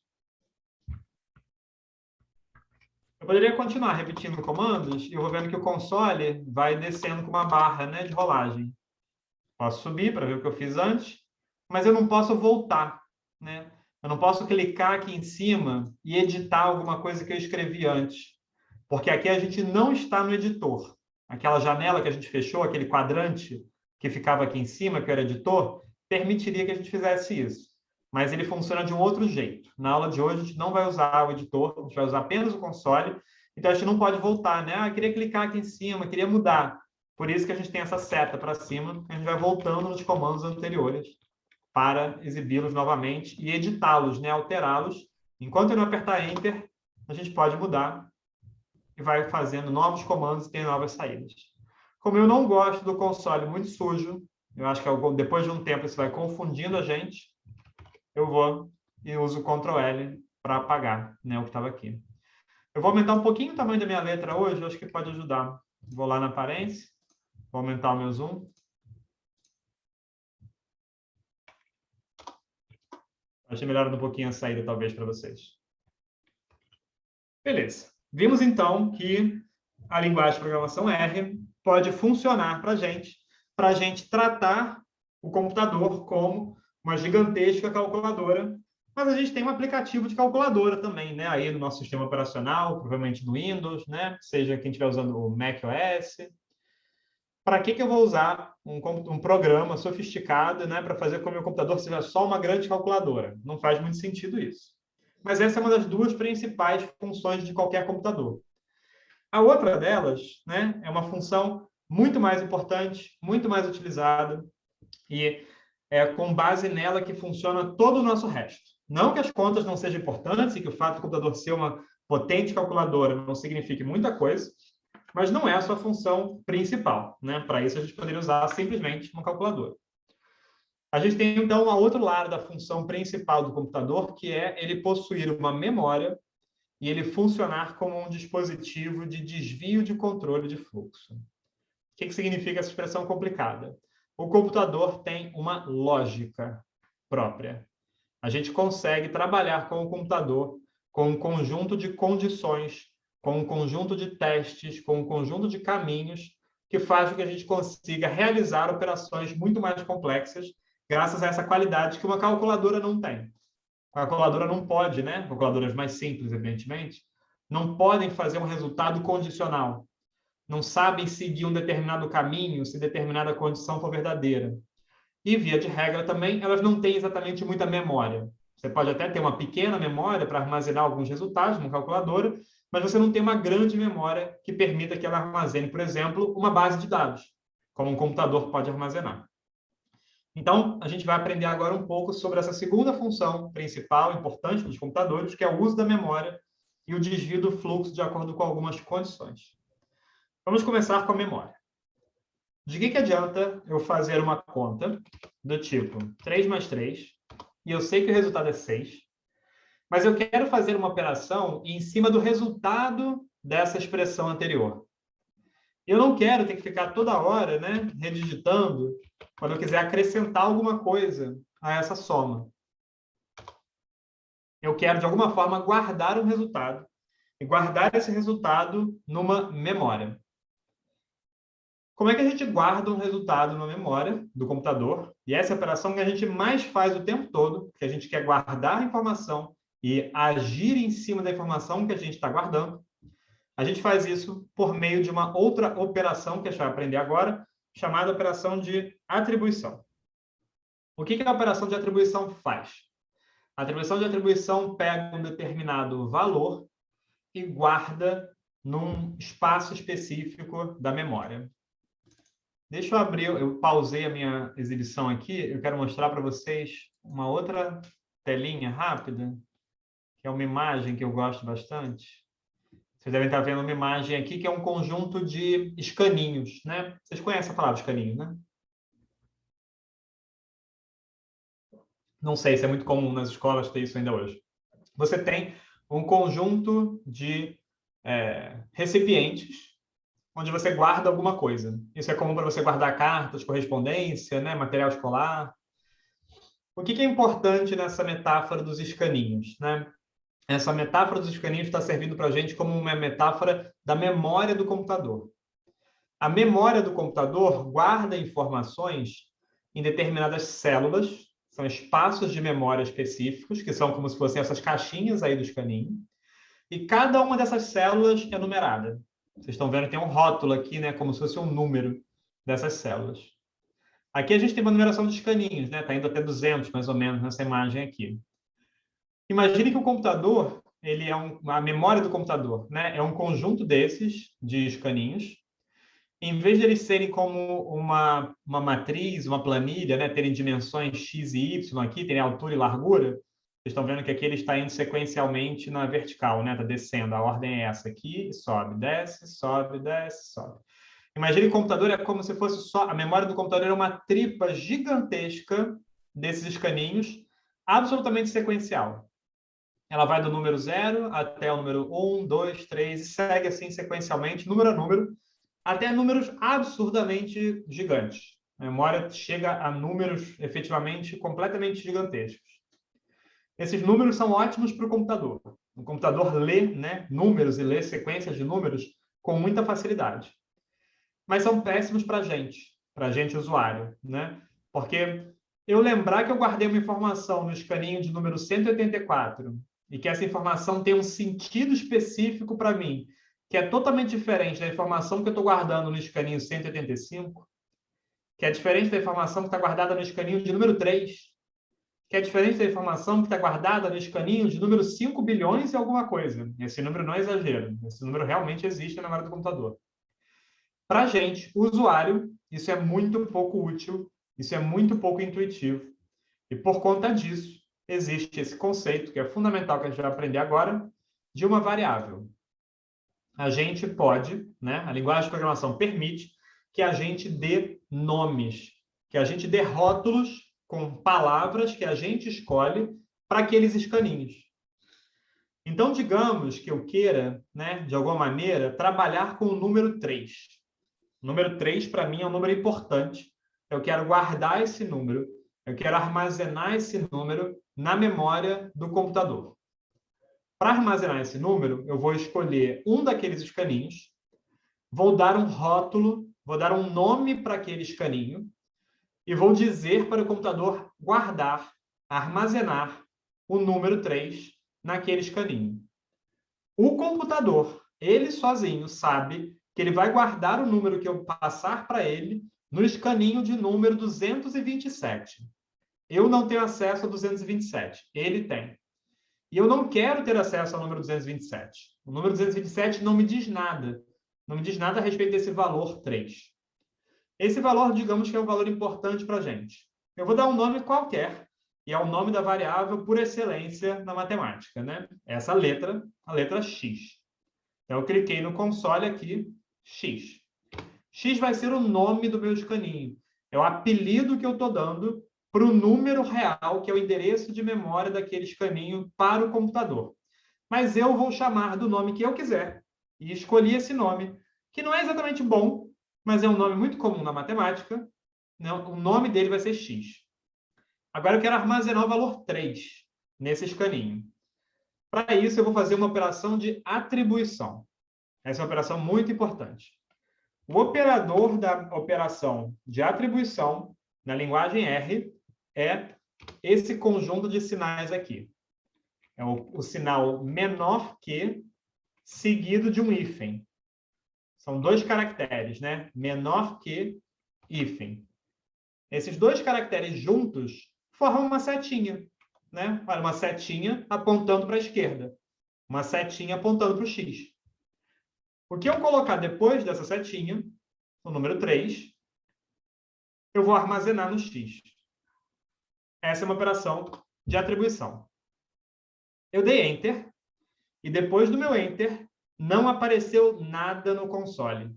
Eu poderia continuar repetindo comandos e eu vou vendo que o console vai descendo com uma barra, né, de rolagem. Posso subir para ver o que eu fiz antes, mas eu não posso voltar, né? Eu não posso clicar aqui em cima e editar alguma coisa que eu escrevi antes, porque aqui a gente não está no editor. Aquela janela que a gente fechou, aquele quadrante que ficava aqui em cima, que era editor, permitiria que a gente fizesse isso. Mas ele funciona de um outro jeito. Na aula de hoje, a gente não vai usar o editor, a gente vai usar apenas o console, então a gente não pode voltar, né? Ah, queria clicar aqui em cima, queria mudar. Por isso que a gente tem essa seta para cima, a gente vai voltando nos comandos anteriores para exibi-los novamente e editá-los, né? Alterá-los. Enquanto eu não apertar Enter, a gente pode mudar e vai fazendo novos comandos e tem novas saídas. Como eu não gosto do console muito sujo, eu acho que depois de um tempo isso vai confundindo a gente, eu vou e uso o Ctrl L para apagar, né, o que estava aqui. Eu vou aumentar um pouquinho o tamanho da minha letra hoje, eu acho que pode ajudar. Vou lá na aparência, vou aumentar o meu zoom. Achei melhor um pouquinho a saída, talvez, para vocês. Beleza. Vimos, então, que a linguagem de programação R pode funcionar para a gente tratar o computador como uma gigantesca calculadora, mas a gente tem um aplicativo de calculadora também, né? Aí no nosso sistema operacional, provavelmente no Windows, né? Seja quem estiver usando o macOS. Para que eu vou usar um programa sofisticado, né, para fazer com que o meu computador seja só uma grande calculadora? Não faz muito sentido isso. Mas essa é uma das duas principais funções de qualquer computador. A outra delas, né, é uma função muito mais importante, muito mais utilizada, e é com base nela que funciona todo o nosso resto. Não que as contas não sejam importantes e que o fato do computador ser uma potente calculadora não signifique muita coisa, mas não é a sua função principal, né? Para isso, a gente poderia usar simplesmente uma calculadora. A gente tem, então, um outro lado da função principal do computador, que é ele possuir uma memória e ele funcionar como um dispositivo de desvio de controle de fluxo. O que significa essa expressão complicada? O computador tem uma lógica própria. A gente consegue trabalhar com o computador com um conjunto de condições, com um conjunto de testes, com um conjunto de caminhos que faz com que a gente consiga realizar operações muito mais complexas graças a essa qualidade que uma calculadora não tem. A calculadora não pode, né? Calculadoras mais simples, evidentemente, não podem fazer um resultado condicional. Não sabem seguir um determinado caminho se determinada condição for verdadeira. E, via de regra, também, elas não têm exatamente muita memória. Você pode até ter uma pequena memória para armazenar alguns resultados numa calculadora, mas você não tem uma grande memória que permita que ela armazene, por exemplo, uma base de dados, como um computador pode armazenar. Então, a gente vai aprender agora um pouco sobre essa segunda função principal, importante dos computadores, que é o uso da memória e o desvio do fluxo de acordo com algumas condições. Vamos começar com a memória. De que adianta eu fazer uma conta do tipo 3 mais 3, e eu sei que o resultado é 6, mas eu quero fazer uma operação em cima do resultado dessa expressão anterior. Eu não quero ter que ficar toda hora, né, redigitando quando eu quiser acrescentar alguma coisa a essa soma. Eu quero, de alguma forma, guardar um resultado e guardar esse resultado numa memória. Como é que a gente guarda um resultado numa memória do computador? E essa é a operação que a gente mais faz o tempo todo, que a gente quer guardar a informação e agir em cima da informação que a gente está guardando. A gente faz isso por meio de uma outra operação que a gente vai aprender agora, chamada operação de atribuição. O que a operação de atribuição faz? A atribuição de atribuição pega um determinado valor e guarda num espaço específico da memória. Deixa eu abrir, eu pausei a minha exibição aqui, eu quero mostrar para vocês uma outra telinha rápida, que é uma imagem que eu gosto bastante. Vocês devem estar vendo uma imagem aqui que é um conjunto de escaninhos, né? Vocês conhecem a palavra escaninho, né? Não sei se é muito comum nas escolas ter isso ainda hoje. Você tem um conjunto de recipientes onde você guarda alguma coisa. Isso é comum para você guardar cartas, correspondência, né? Material escolar. O que é importante nessa metáfora dos escaninhos, né? Essa metáfora dos escaninhos está servindo para a gente como uma metáfora da memória do computador. A memória do computador guarda informações em determinadas células, são espaços de memória específicos, que são como se fossem essas caixinhas aí do escaninho, e cada uma dessas células é numerada. Vocês estão vendo que tem um rótulo aqui, né, como se fosse um número dessas células. Aqui a gente tem uma numeração de escaninhos, né? Está indo até 200, mais ou menos, nessa imagem aqui. Imagine que o computador, a memória do computador, né, é um conjunto desses de escaninhos. Em vez de eles serem como uma matriz, uma planilha, né, terem dimensões x e y aqui, terem altura e largura, vocês estão vendo que aqui ele está indo sequencialmente na vertical, né? Está descendo. A ordem é essa aqui, sobe, desce, sobe, desce, sobe. Imagine que o computador é como se fosse só... A memória do computador é uma tripa gigantesca desses escaninhos, absolutamente sequencial. Ela vai do número 0 até o número 1, 2, 3, e segue assim sequencialmente, número a número, até números absurdamente gigantes. A memória chega a números efetivamente completamente gigantescos. Esses números são ótimos para o computador. O computador lê, né, números e lê sequências de números com muita facilidade. Mas são péssimos para a gente usuário, né? Porque eu lembrar que eu guardei uma informação no escaninho de número 184 e que essa informação tem um sentido específico para mim, que é totalmente diferente da informação que eu estou guardando no escaninho 185, que é diferente da informação que está guardada no escaninho de número 3, que é diferente da informação que está guardada no escaninho de número 5 bilhões e alguma coisa. Esse número não é exagero. Esse número realmente existe na memória do computador. Para a gente, usuário, isso é muito pouco útil, isso é muito pouco intuitivo. E por conta disso, existe esse conceito, que é fundamental, que a gente vai aprender agora, de uma variável. A gente pode, né, a linguagem de programação permite que a gente dê nomes, que a gente dê rótulos com palavras que a gente escolhe para aqueles escaninhos. Então, digamos que eu queira, né, de alguma maneira, trabalhar com o número 3. O número 3, para mim, é um número importante. Eu quero guardar esse número, eu quero armazenar esse número na memória do computador. Para armazenar esse número, eu vou escolher um daqueles escaninhos, vou dar um rótulo, vou dar um nome para aquele escaninho e vou dizer para o computador guardar, armazenar o número 3 naquele escaninho. O computador, ele sozinho, sabe que ele vai guardar o número que eu passar para ele no escaninho de número 227. Eu não tenho acesso a 227, ele tem. E eu não quero ter acesso ao número 227. O número 227 não me diz nada. Não me diz nada a respeito desse valor 3. Esse valor, digamos que é um valor importante para a gente. Eu vou dar um nome qualquer, e é o nome da variável por excelência na matemática, né? Essa letra, a letra X. Então, eu cliquei no console aqui, X. X vai ser o nome do meu escaninho. É o apelido que eu estou dando para o número real, que é o endereço de memória daquele escaninho para o computador. Mas eu vou chamar do nome que eu quiser. E escolhi esse nome, que não é exatamente bom, mas é um nome muito comum na matemática. O nome dele vai ser X. Agora eu quero armazenar o valor 3 nesse escaninho. Para isso, eu vou fazer uma operação de atribuição. Essa é uma operação muito importante. O operador da operação de atribuição, na linguagem R, é esse conjunto de sinais aqui. É o sinal menor que, seguido de um hífen. São 2 caracteres, né? Menor que, hífen. Esses 2 caracteres juntos formam uma setinha, né? Uma setinha apontando para a esquerda. Uma setinha apontando para o X. O que eu colocar depois dessa setinha, o número 3, eu vou armazenar no X. Essa é uma operação de atribuição. Eu dei Enter, e depois do meu Enter, não apareceu nada no console.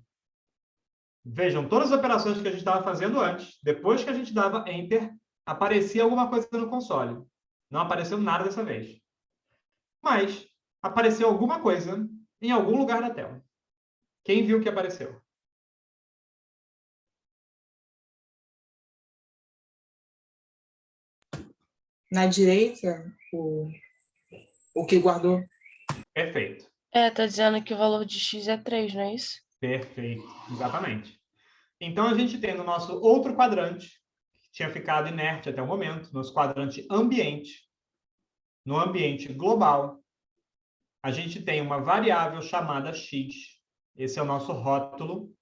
Vejam, todas as operações que a gente estava fazendo antes, depois que a gente dava Enter, aparecia alguma coisa no console. Não apareceu nada dessa vez. Mas apareceu alguma coisa em algum lugar da tela. Quem viu que apareceu? Na direita, o que guardou. Perfeito. Tá dizendo que o valor de X é 3, não é isso? Perfeito, exatamente. Então, a gente tem no nosso outro quadrante, que tinha ficado inerte até o momento, nosso quadrante ambiente, no ambiente global, a gente tem uma variável chamada X. Esse é o nosso rótulo,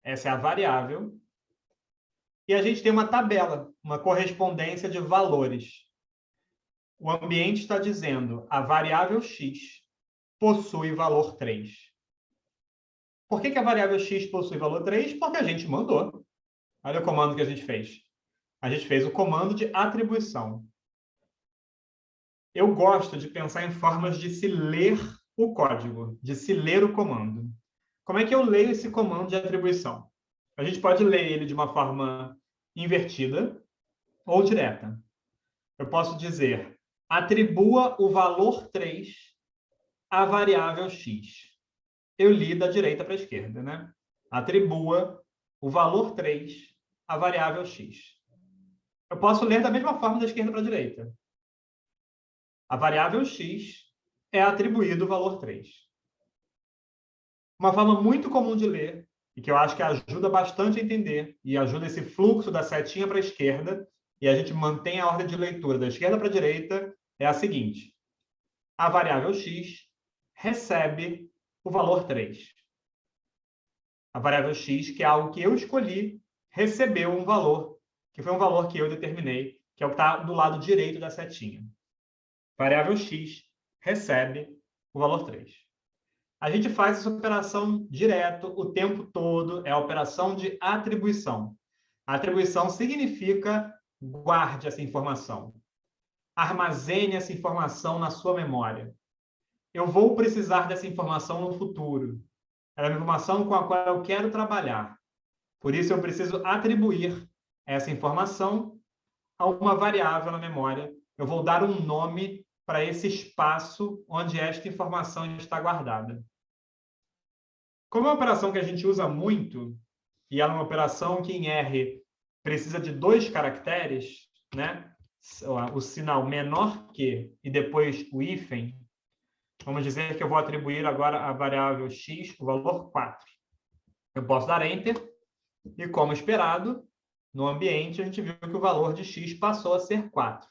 essa é a variável. E a gente tem uma tabela, uma correspondência de valores. O ambiente está dizendo a variável X possui valor 3. Por que a variável X possui valor 3? Porque a gente mandou. Olha o comando que a gente fez. A gente fez o comando de atribuição. Eu gosto de pensar em formas de se ler o código, de se ler o comando. Como é que eu leio esse comando de atribuição? A gente pode ler ele de uma forma invertida ou direta. Eu posso dizer, atribua o valor 3 à variável X. Eu li da direita para a esquerda, né? Atribua o valor 3 à variável X. Eu posso ler da mesma forma da esquerda para a direita. A variável X é atribuído o valor 3. Uma forma muito comum de ler, e que eu acho que ajuda bastante a entender, e ajuda esse fluxo da setinha para a esquerda, e a gente mantém a ordem de leitura da esquerda para a direita, é a seguinte. A variável X recebe o valor 3. A variável X, que é algo que eu escolhi, recebeu um valor, que foi um valor que eu determinei, que é o que está do lado direito da setinha. Variável X recebe o valor 3. A gente faz essa operação direto, o tempo todo, é a operação de atribuição. A atribuição significa guarde essa informação. Armazene essa informação na sua memória. Eu vou precisar dessa informação no futuro. É uma informação com a qual eu quero trabalhar. Por isso, eu preciso atribuir essa informação a uma variável na memória. Eu vou dar um nome para esse espaço onde esta informação está guardada. Como é uma operação que a gente usa muito, e ela é uma operação que em R precisa de 2 caracteres, né? O sinal menor que e depois o hífen, vamos dizer que eu vou atribuir agora a variável x o valor 4. Eu posso dar Enter, e como esperado, no ambiente a gente viu que o valor de x passou a ser 4.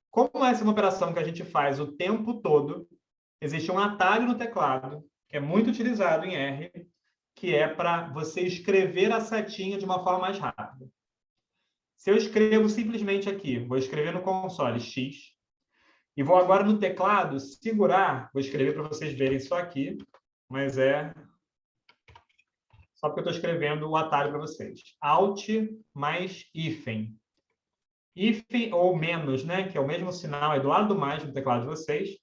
Como essa é uma operação que a gente faz o tempo todo, existe um atalho no teclado, que é muito utilizado em R, que é para você escrever a setinha de uma forma mais rápida. Se eu escrevo simplesmente aqui, vou escrever no console x, e vou agora no teclado segurar, vou escrever para vocês verem só aqui, mas é só porque eu estou escrevendo o atalho para vocês. Alt mais hífen. Hífen ou menos, né, que é o mesmo sinal, é do lado do mais no teclado de vocês.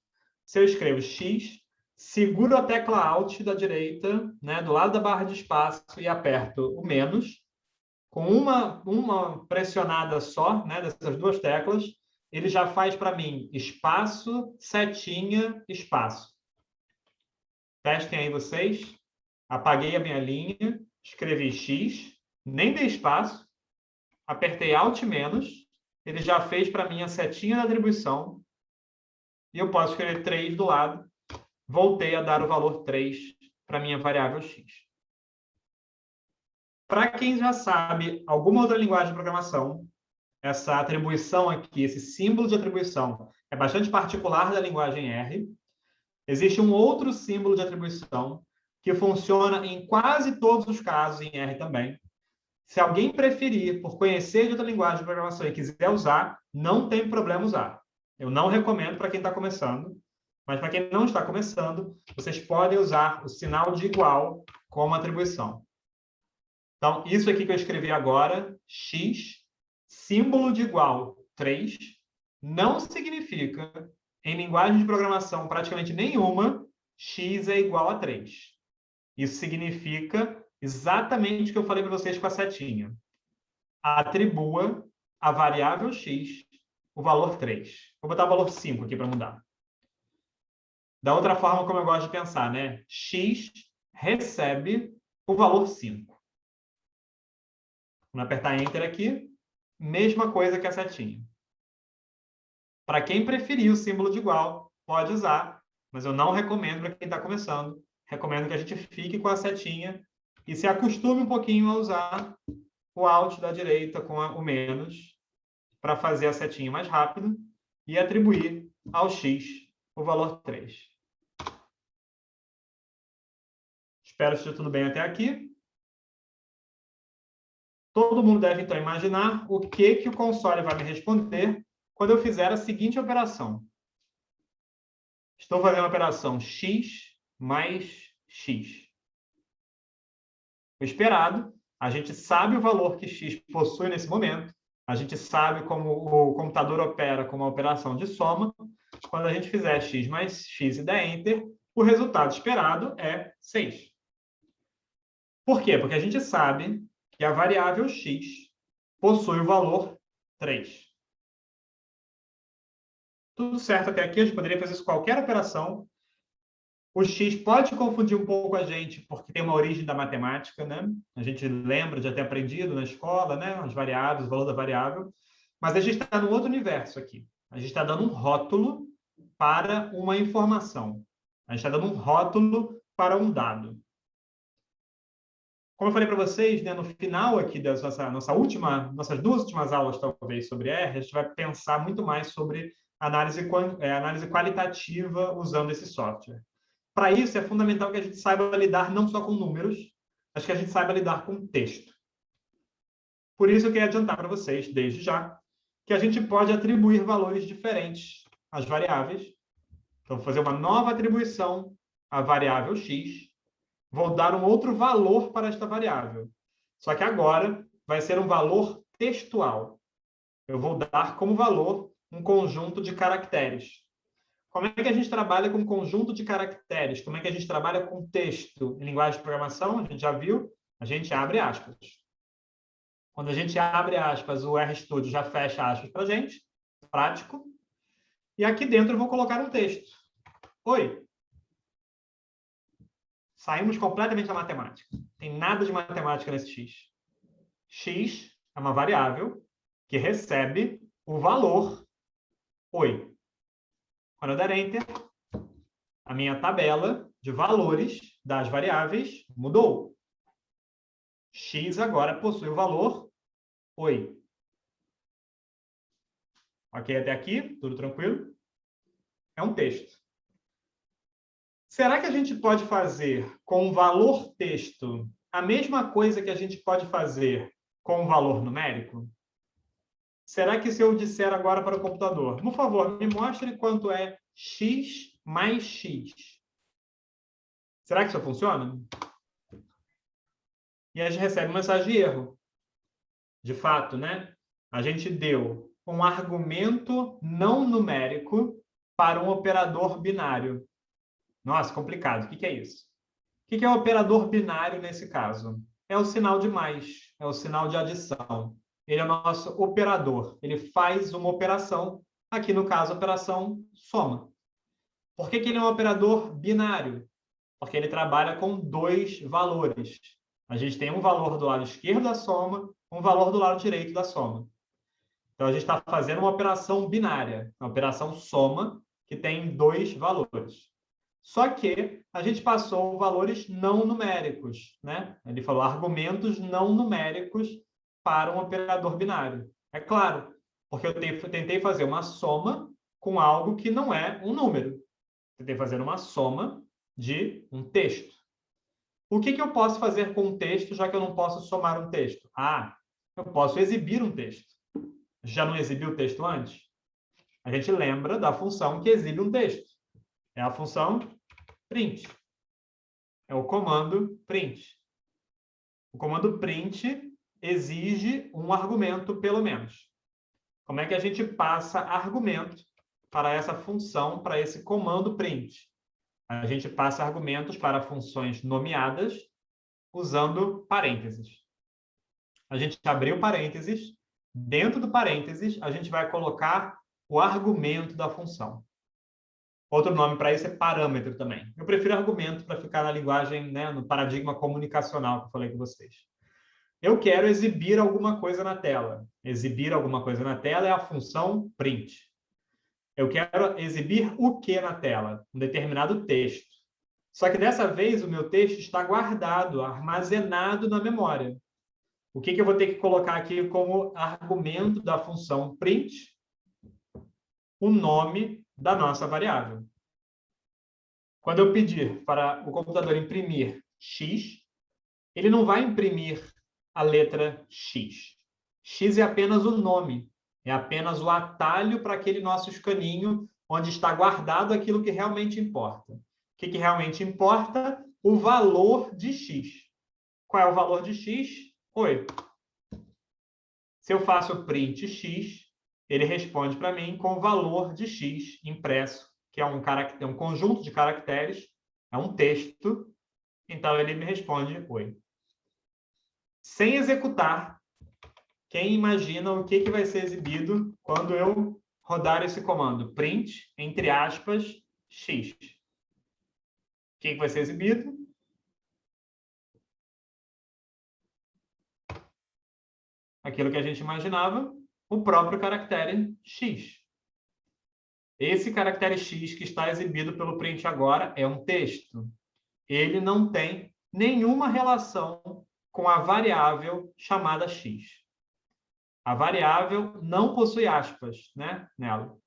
Se eu escrevo x, seguro a tecla Alt da direita, né, do lado da barra de espaço e aperto o menos. Com uma pressionada só, né, dessas 2 teclas, ele já faz para mim espaço, setinha, espaço. Testem aí vocês. Apaguei a minha linha, escrevi x, nem dei espaço, apertei Alt menos, ele já fez para mim a setinha da atribuição, e eu posso escrever 3 do lado, voltei a dar o valor 3 para a minha variável x. Para quem já sabe alguma outra linguagem de programação, essa atribuição aqui, esse símbolo de atribuição, é bastante particular da linguagem R. Existe um outro símbolo de atribuição que funciona em quase todos os casos em R também. Se alguém preferir, por conhecer de outra linguagem de programação e quiser usar, não tem problema usar. Eu não recomendo para quem está começando, mas para quem não está começando, vocês podem usar o sinal de igual como atribuição. Então, isso aqui que eu escrevi agora, x, símbolo de igual 3, não significa, em linguagem de programação praticamente nenhuma, x é igual a 3. Isso significa exatamente o que eu falei para vocês com a setinha. Atribua a variável x o valor 3. Vou botar o valor 5 aqui para mudar. Da outra forma, como eu gosto de pensar, né? X recebe o valor 5. Vamos apertar Enter aqui. Mesma coisa que a setinha. Para quem preferir o símbolo de igual, pode usar, mas eu não recomendo para quem está começando. Recomendo que a gente fique com a setinha e se acostume um pouquinho a usar o Alt da direita com o menos para fazer a setinha mais rápido e atribuir ao x o valor 3. Espero que esteja tudo bem até aqui. Todo mundo deve, então, imaginar o que o console vai me responder quando eu fizer a seguinte operação. Estou fazendo a operação x mais x. O esperado, a gente sabe o valor que x possui nesse momento, a gente sabe como o computador opera com uma operação de soma. Quando a gente fizer x mais x e der Enter, o resultado esperado é 6. Por quê? Porque a gente sabe que a variável x possui o valor 3. Tudo certo até aqui, a gente poderia fazer isso com qualquer operação. O x pode confundir um pouco a gente, porque tem uma origem da matemática, né? A gente lembra de ter aprendido na escola, né? As variáveis, o valor da variável. Mas a gente está num outro universo aqui. A gente está dando um rótulo para uma informação. A gente está dando um rótulo para um dado. Como eu falei para vocês, né, no final aqui das nossas 2 últimas aulas, talvez, sobre R, a gente vai pensar muito mais sobre análise qualitativa usando esse software. Para isso, é fundamental que a gente saiba lidar não só com números, mas que a gente saiba lidar com texto. Por isso, eu queria adiantar para vocês, desde já, que a gente pode atribuir valores diferentes às variáveis. Então, vou fazer uma nova atribuição a variável x, vou dar um outro valor para esta variável. Só que agora vai ser um valor textual. Eu vou dar como valor um conjunto de caracteres. Como é que a gente trabalha com conjunto de caracteres? Como é que a gente trabalha com texto? Em linguagem de programação, a gente já viu, a gente abre aspas. Quando a gente abre aspas, o RStudio já fecha aspas para a gente, prático. E aqui dentro eu vou colocar um texto. Oi. Saímos completamente da matemática. Não tem nada de matemática nesse x. X é uma variável que recebe o valor oi. Quando eu der Enter, a minha tabela de valores das variáveis mudou. X agora possui o valor oi. Ok até aqui? Tudo tranquilo? É um texto. Será que a gente pode fazer com o valor texto a mesma coisa que a gente pode fazer com o valor numérico? Será que se eu disser agora para o computador, por favor, me mostre quanto é x mais x. Será que isso funciona? E a gente recebe uma mensagem de erro. De fato, né? A gente deu um argumento não numérico para um operador binário. Nossa, complicado. O que é isso? O que é o operador binário nesse caso? É o sinal de mais, é o sinal de adição. Ele é o nosso operador. Ele faz uma operação, aqui no caso, a operação soma. Por que ele é um operador binário? Porque ele trabalha com dois valores. A gente tem um valor do lado esquerdo da soma, um valor do lado direito da soma. Então, a gente está fazendo uma operação binária, uma operação soma, que tem dois valores. Só que a gente passou valores não numéricos, né? Ele falou argumentos não numéricos para um operador binário. É claro, porque eu tentei fazer uma soma com algo que não é um número. Tentei fazer uma soma de um texto. O que eu posso fazer com um texto, já que eu não posso somar um texto? Ah, eu posso exibir um texto. Já não exibi o texto antes? A gente lembra da função que exibe um texto. É a função print. É o comando print. O comando print exige um argumento, pelo menos. Como é que a gente passa argumento para essa função, para esse comando print? A gente passa argumentos para funções nomeadas usando parênteses. A gente abriu parênteses. Dentro do parênteses, a gente vai colocar o argumento da função. Outro nome para isso é parâmetro também. Eu prefiro argumento para ficar na linguagem, né, no paradigma comunicacional que eu falei com vocês. Eu quero exibir alguma coisa na tela. Exibir alguma coisa na tela é a função print. Eu quero exibir o que na tela? Um determinado texto. Só que dessa vez o meu texto está guardado, armazenado na memória. O que eu vou ter que colocar aqui como argumento da função print? O nome da nossa variável. Quando eu pedir para o computador imprimir x, ele não vai imprimir a letra x. X é apenas o nome, é apenas o atalho para aquele nosso escaninho onde está guardado aquilo que realmente importa. O que realmente importa? O valor de x. Qual é o valor de x? Oi. Se eu faço print x, ele responde para mim com o valor de x impresso, que é um conjunto de caracteres, é um texto, então ele me responde oi. Sem executar, quem imagina o que vai ser exibido quando eu rodar esse comando? Print, entre aspas, x. O que vai ser exibido? Aquilo que a gente imaginava, o próprio caractere x. Esse caractere x que está exibido pelo print agora é um texto. Ele não tem nenhuma relação com a variável chamada x. A variável não possui aspas, né, nela.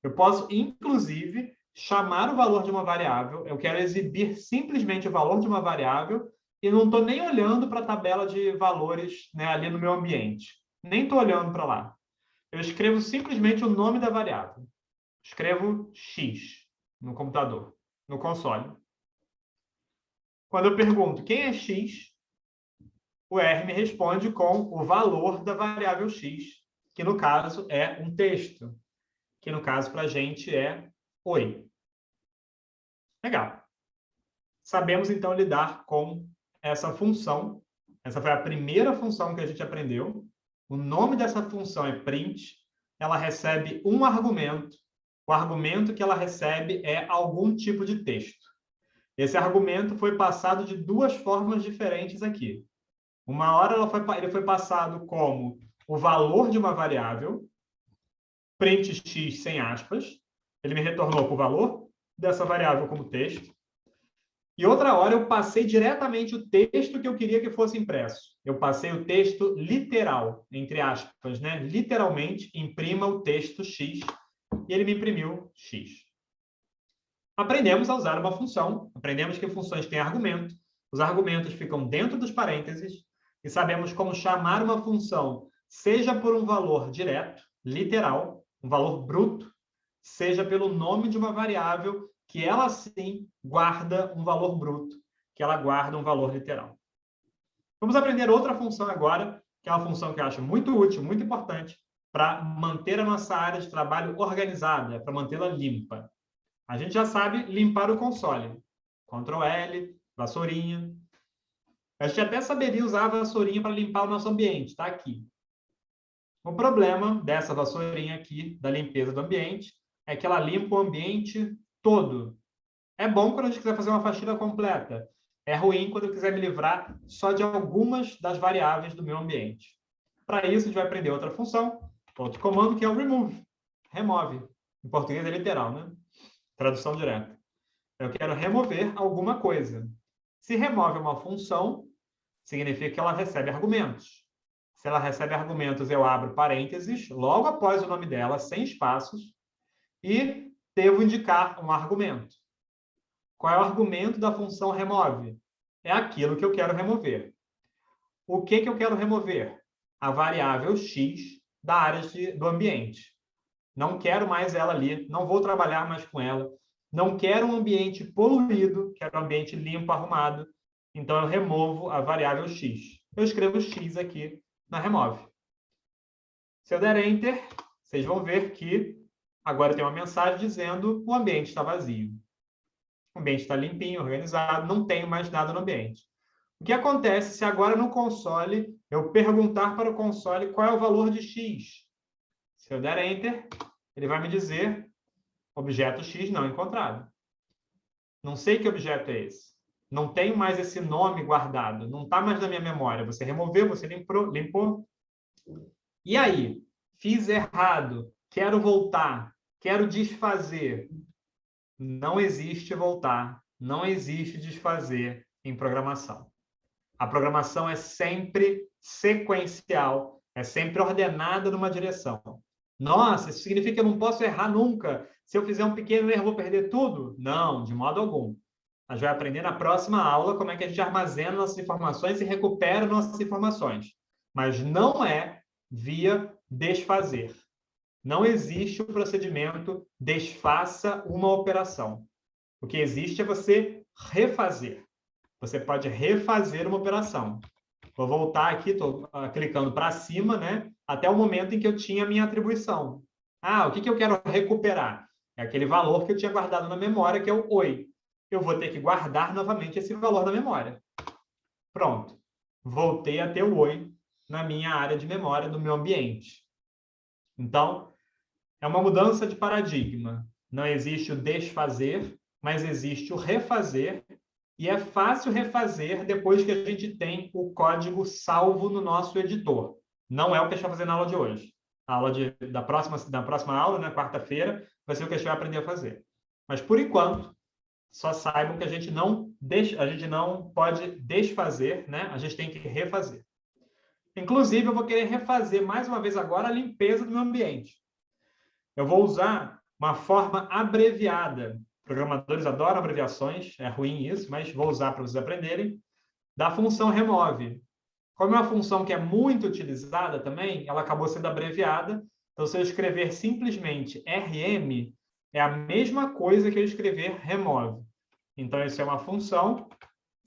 Eu posso, inclusive, chamar o valor de uma variável. Eu quero exibir simplesmente o valor de uma variável e não estou nem olhando para a tabela de valores, né, ali no meu ambiente. Nem estou olhando para lá. Eu escrevo simplesmente o nome da variável. Escrevo x no computador, no console. Quando eu pergunto quem é x, o R me responde com o valor da variável x, que no caso é um texto, que no caso para a gente é oi. Legal. Sabemos então lidar com essa função. Essa foi a primeira função que a gente aprendeu. O nome dessa função é print. Ela recebe um argumento. O argumento que ela recebe é algum tipo de texto. Esse argumento foi passado de duas formas diferentes aqui. Uma hora ele foi passado como o valor de uma variável, print x sem aspas. Ele me retornou com o valor dessa variável como texto. E outra hora eu passei diretamente o texto que eu queria que fosse impresso. Eu passei o texto literal, entre aspas, né? Literalmente, imprima o texto x, e ele me imprimiu x. Aprendemos a usar uma função, aprendemos que funções têm argumento, os argumentos ficam dentro dos parênteses, e sabemos como chamar uma função, seja por um valor direto, literal, um valor bruto, seja pelo nome de uma variável que ela, sim, guarda um valor bruto, que ela guarda um valor literal. Vamos aprender outra função agora, que é uma função que eu acho muito útil, muito importante, para manter a nossa área de trabalho organizada, para mantê-la limpa. A gente já sabe limpar o console. Ctrl L, vassourinha. A gente até saberia usar a vassourinha para limpar o nosso ambiente, está aqui. O problema dessa vassourinha aqui, da limpeza do ambiente, é que ela limpa o ambiente todo. É bom quando a gente quiser fazer uma faxina completa. É ruim quando eu quiser me livrar só de algumas das variáveis do meu ambiente. Para isso, a gente vai aprender outra função, outro comando, que é o remove. Remove. Em português é literal, né? Tradução direta. Eu quero remover alguma coisa. Se remove uma função, significa que ela recebe argumentos. Se ela recebe argumentos, eu abro parênteses, logo após o nome dela, sem espaços, e devo indicar um argumento. Qual é o argumento da função remove? É aquilo que eu quero remover. O que eu quero remover? A variável x da área do ambiente. Não quero mais ela ali, não vou trabalhar mais com ela. Não quero um ambiente poluído, quero um ambiente limpo, arrumado. Então, eu removo a variável x. Eu escrevo x aqui na remove. Se eu der Enter, vocês vão ver que agora tem uma mensagem dizendo o ambiente está vazio. O ambiente está limpinho, organizado, não tenho mais nada no ambiente. O que acontece se agora no console eu perguntar para o console qual é o valor de x? Se eu der Enter, ele vai me dizer objeto x não encontrado. Não sei que objeto é esse. Não tenho mais esse nome guardado. Não está mais na minha memória. Você removeu, você limpou. E aí? Fiz errado. Quero voltar. Quero desfazer. Não existe voltar. Não existe desfazer em programação. A programação é sempre sequencial. É sempre ordenada numa direção. Nossa, isso significa que eu não posso errar nunca. Se eu fizer um pequeno erro, eu vou perder tudo? Não, de modo algum. A gente vai aprender na próxima aula como é que a gente armazena nossas informações e recupera nossas informações. Mas não é via desfazer. Não existe o procedimento desfaça uma operação. O que existe é você refazer. Você pode refazer uma operação. Vou voltar aqui, estou clicando para cima, né? Até o momento em que eu tinha a minha atribuição. Ah, o que eu quero recuperar? É aquele valor que eu tinha guardado na memória, que é o oi. Eu vou ter que guardar novamente esse valor na memória. Pronto. Voltei a ter o oi na minha área de memória do meu ambiente. Então, é uma mudança de paradigma. Não existe o desfazer, mas existe o refazer. E é fácil refazer depois que a gente tem o código salvo no nosso editor. Não é o que a gente vai fazer na aula de hoje. A aula da próxima aula, na quarta-feira, vai ser o que a gente vai aprender a fazer. Mas, por enquanto, só saibam que a gente não pode desfazer, né? A gente tem que refazer. Inclusive, eu vou querer refazer mais uma vez agora a limpeza do meu ambiente. Eu vou usar uma forma abreviada. Programadores adoram abreviações, é ruim isso, mas vou usar para vocês aprenderem. Da função remove. Como é uma função que é muito utilizada também, ela acabou sendo abreviada. Então, se eu escrever simplesmente rm, é a mesma coisa que eu escrever remove. Então, isso é uma função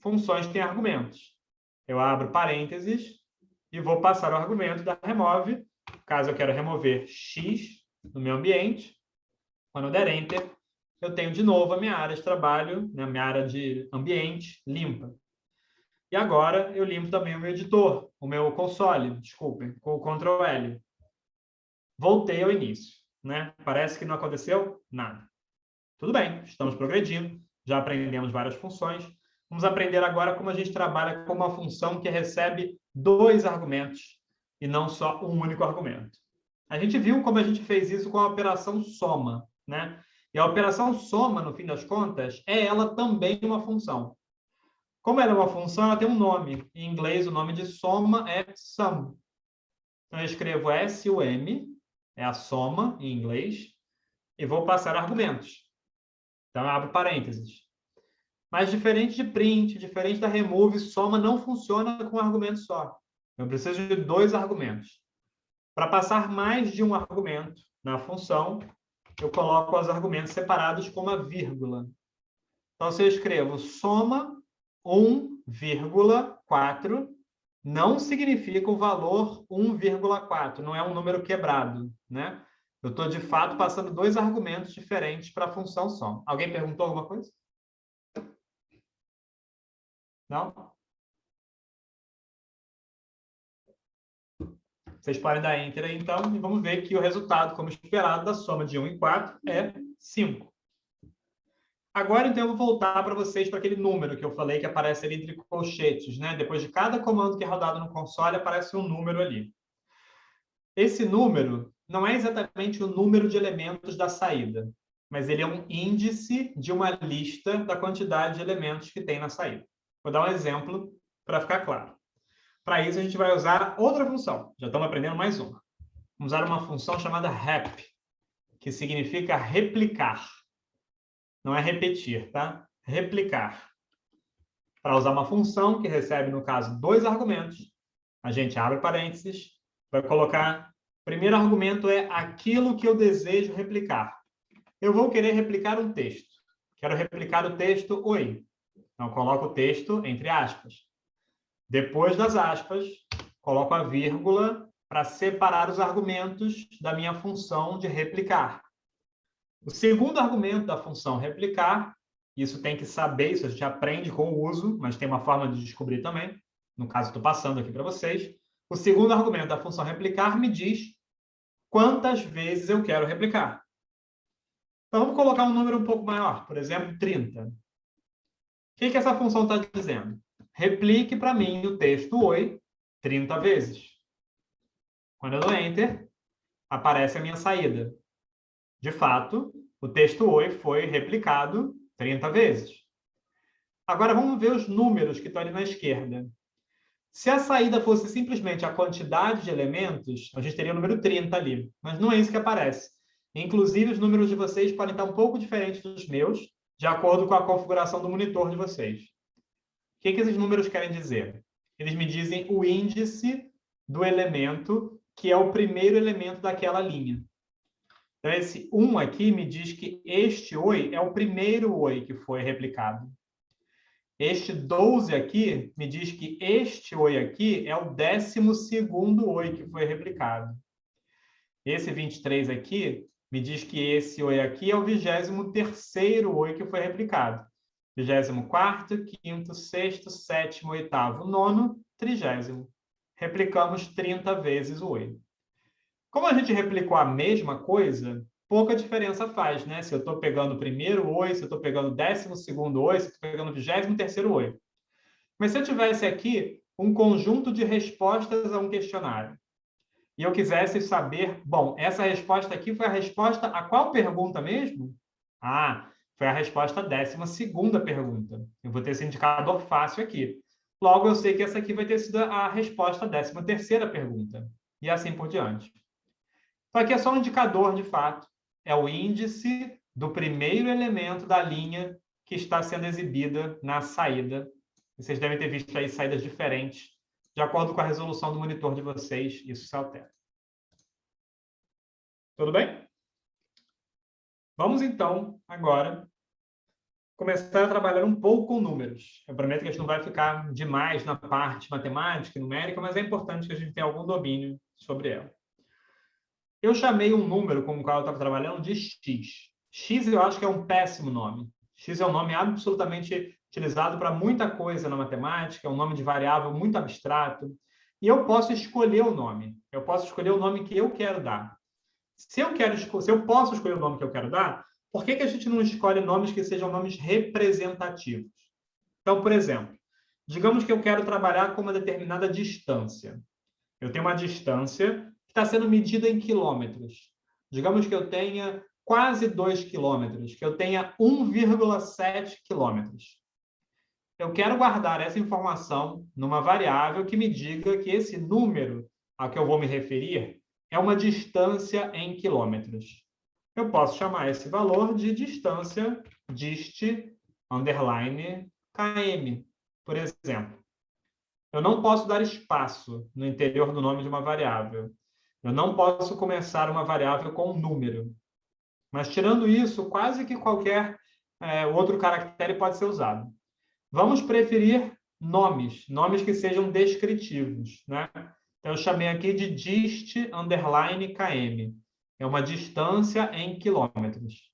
funções têm argumentos. Eu abro parênteses e vou passar o argumento da remove, caso eu quero remover x no meu ambiente. Quando eu der Enter, eu tenho de novo a minha área de trabalho, né, a minha área de ambiente limpa. E agora eu limpo também o meu editor, o meu console, desculpem, com o Ctrl L. Voltei ao início, né? Parece que não aconteceu nada. Tudo bem, estamos progredindo, já aprendemos várias funções. Vamos aprender agora como a gente trabalha com uma função que recebe 2 argumentos e não só um único argumento. A gente viu como a gente fez isso com a operação soma, né? E a operação soma, no fim das contas, é ela também uma função. Como ela é uma função, ela tem um nome. Em inglês, o nome de soma é sum. Então, eu escrevo SUM, é a soma em inglês, e vou passar argumentos. Então, eu abro parênteses. Mas diferente de print, diferente da remove, soma não funciona com um argumento só. Eu preciso de 2 argumentos. Para passar mais de um argumento na função, eu coloco os argumentos separados com uma vírgula. Então, se eu escrevo soma 1,4, não significa o valor 1,4, não é um número quebrado, né? Eu estou, de fato, passando 2 argumentos diferentes para a função soma. Alguém perguntou alguma coisa? Não? Vocês podem dar Enter aí, então, e vamos ver que o resultado, como esperado, da soma de 1 e 4 é 5. Agora, então, eu vou voltar para vocês para aquele número que eu falei que aparece ali entre colchetes, né? Depois de cada comando que é rodado no console, aparece um número ali. Esse número não é exatamente o número de elementos da saída, mas ele é um índice de uma lista da quantidade de elementos que tem na saída. Vou dar um exemplo para ficar claro. Para isso, a gente vai usar outra função. Já estamos aprendendo mais uma. Vamos usar uma função chamada rep, que significa replicar. Não é repetir, tá? Replicar. Para usar uma função que recebe, no caso, 2 argumentos, a gente abre parênteses, vai colocar... O primeiro argumento é aquilo que eu desejo replicar. Eu vou querer replicar um texto. Quero replicar o texto oi. Então, coloco o texto entre aspas. Depois das aspas, coloco a vírgula para separar os argumentos da minha função de replicar. O segundo argumento da função replicar, isso tem que saber, isso a gente aprende com o uso, mas tem uma forma de descobrir também. No caso, estou passando aqui para vocês. O segundo argumento da função replicar me diz quantas vezes eu quero replicar. Então, vamos colocar um número um pouco maior, por exemplo, 30. O que essa função está dizendo? Replique para mim o texto oi 30 vezes. Quando eu dou Enter, aparece a minha saída. De fato, o texto oi foi replicado 30 vezes. Agora, vamos ver os números que estão ali na esquerda. Se a saída fosse simplesmente a quantidade de elementos, a gente teria o número 30 ali. Mas não é isso que aparece. Inclusive, os números de vocês podem estar um pouco diferentes dos meus, de acordo com a configuração do monitor de vocês. O que esses números querem dizer? Eles me dizem o índice do elemento, que é o primeiro elemento daquela linha. Então, esse 1 aqui me diz que este oi é o primeiro oi que foi replicado. Este 12 aqui me diz que este oi aqui é o 12º oi que foi replicado. Esse 23 aqui me diz que esse oi aqui é o 23º oi que foi replicado. 24º, 5º, 6º, 7º, 8º, 9º, 30º. Replicamos 30 vezes o oi. Como a gente replicou a mesma coisa, pouca diferença faz, né? Se eu estou pegando o primeiro oi, se eu estou pegando o 12º oi, se eu estou pegando o 23º oi. Mas se eu tivesse aqui um conjunto de respostas a um questionário, e eu quisesse saber, bom, essa resposta aqui foi a resposta a qual pergunta mesmo? Ah, foi a resposta à 12ª pergunta. Eu vou ter esse indicador fácil aqui. Logo, eu sei que essa aqui vai ter sido a resposta à 13ª pergunta. E assim por diante. Então, aqui é só um indicador, de fato. É o índice do primeiro elemento da linha que está sendo exibida na saída. Vocês devem ter visto aí saídas diferentes. De acordo com a resolução do monitor de vocês, isso se altera. Tudo bem? Vamos, então, agora começar a trabalhar um pouco com números. Eu prometo que a gente não vai ficar demais na parte matemática e numérica, mas é importante que a gente tenha algum domínio sobre ela. Eu chamei um número com o qual eu estava trabalhando de x. X eu acho que é um péssimo nome. X é um nome absolutamente utilizado para muita coisa na matemática, é um nome de variável muito abstrato. E eu posso escolher o nome. Eu posso escolher o nome que eu quero dar. Se eu posso escolher o nome que eu quero dar, por que a gente não escolhe nomes que sejam nomes representativos? Então, por exemplo, digamos que eu quero trabalhar com uma determinada distância. Eu tenho uma distância que está sendo medida em quilômetros. Digamos que eu tenha quase 2 quilômetros, que eu tenha 1,7 quilômetros. Eu quero guardar essa informação numa variável que me diga que esse número a que eu vou me referir é uma distância em quilômetros. Eu posso chamar esse valor de distância dist_km, por exemplo. Eu não posso dar espaço no interior do nome de uma variável. Eu não posso começar uma variável com um número. Mas, tirando isso, quase que qualquer outro caractere pode ser usado. Vamos preferir nomes que sejam descritivos, né? Então, eu chamei aqui de dist_km. É uma distância em quilômetros.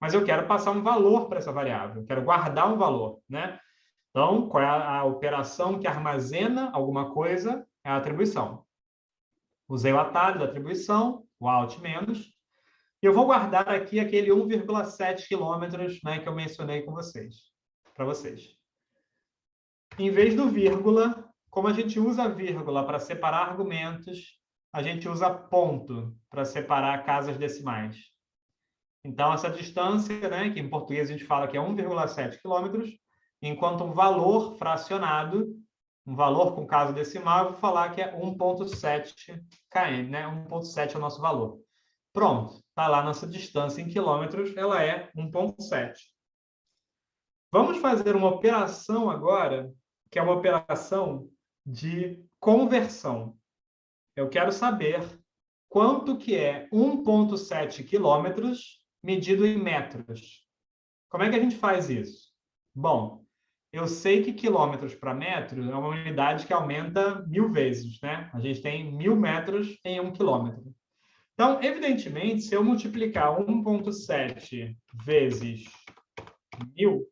Mas eu quero passar um valor para essa variável, quero guardar um valor, né? Então, qual é a operação que armazena alguma coisa? É a atribuição. Usei o atalho da atribuição, o alt menos, e eu vou guardar aqui aquele 1,7 quilômetros, né, que eu mencionei com vocês, para vocês. Em vez do vírgula, como a gente usa vírgula para separar argumentos, a gente usa ponto para separar casas decimais. Então, essa distância, né, que em português a gente fala que é 1,7 quilômetros, enquanto um valor fracionado, um valor com casa decimal, eu vou falar que é 1,7 km, né? 1,7 é o nosso valor. Pronto, está lá nossa distância em quilômetros, ela é 1,7. Vamos fazer uma operação agora, que é uma operação de conversão. Eu quero saber quanto que é 1,7 quilômetros medido em metros. Como é que a gente faz isso? Bom, eu sei que quilômetros para metro é uma unidade que aumenta 1000 vezes, né? A gente tem 1000 metros em 1 quilômetro. Então, evidentemente, se eu multiplicar 1,7 vezes 1000,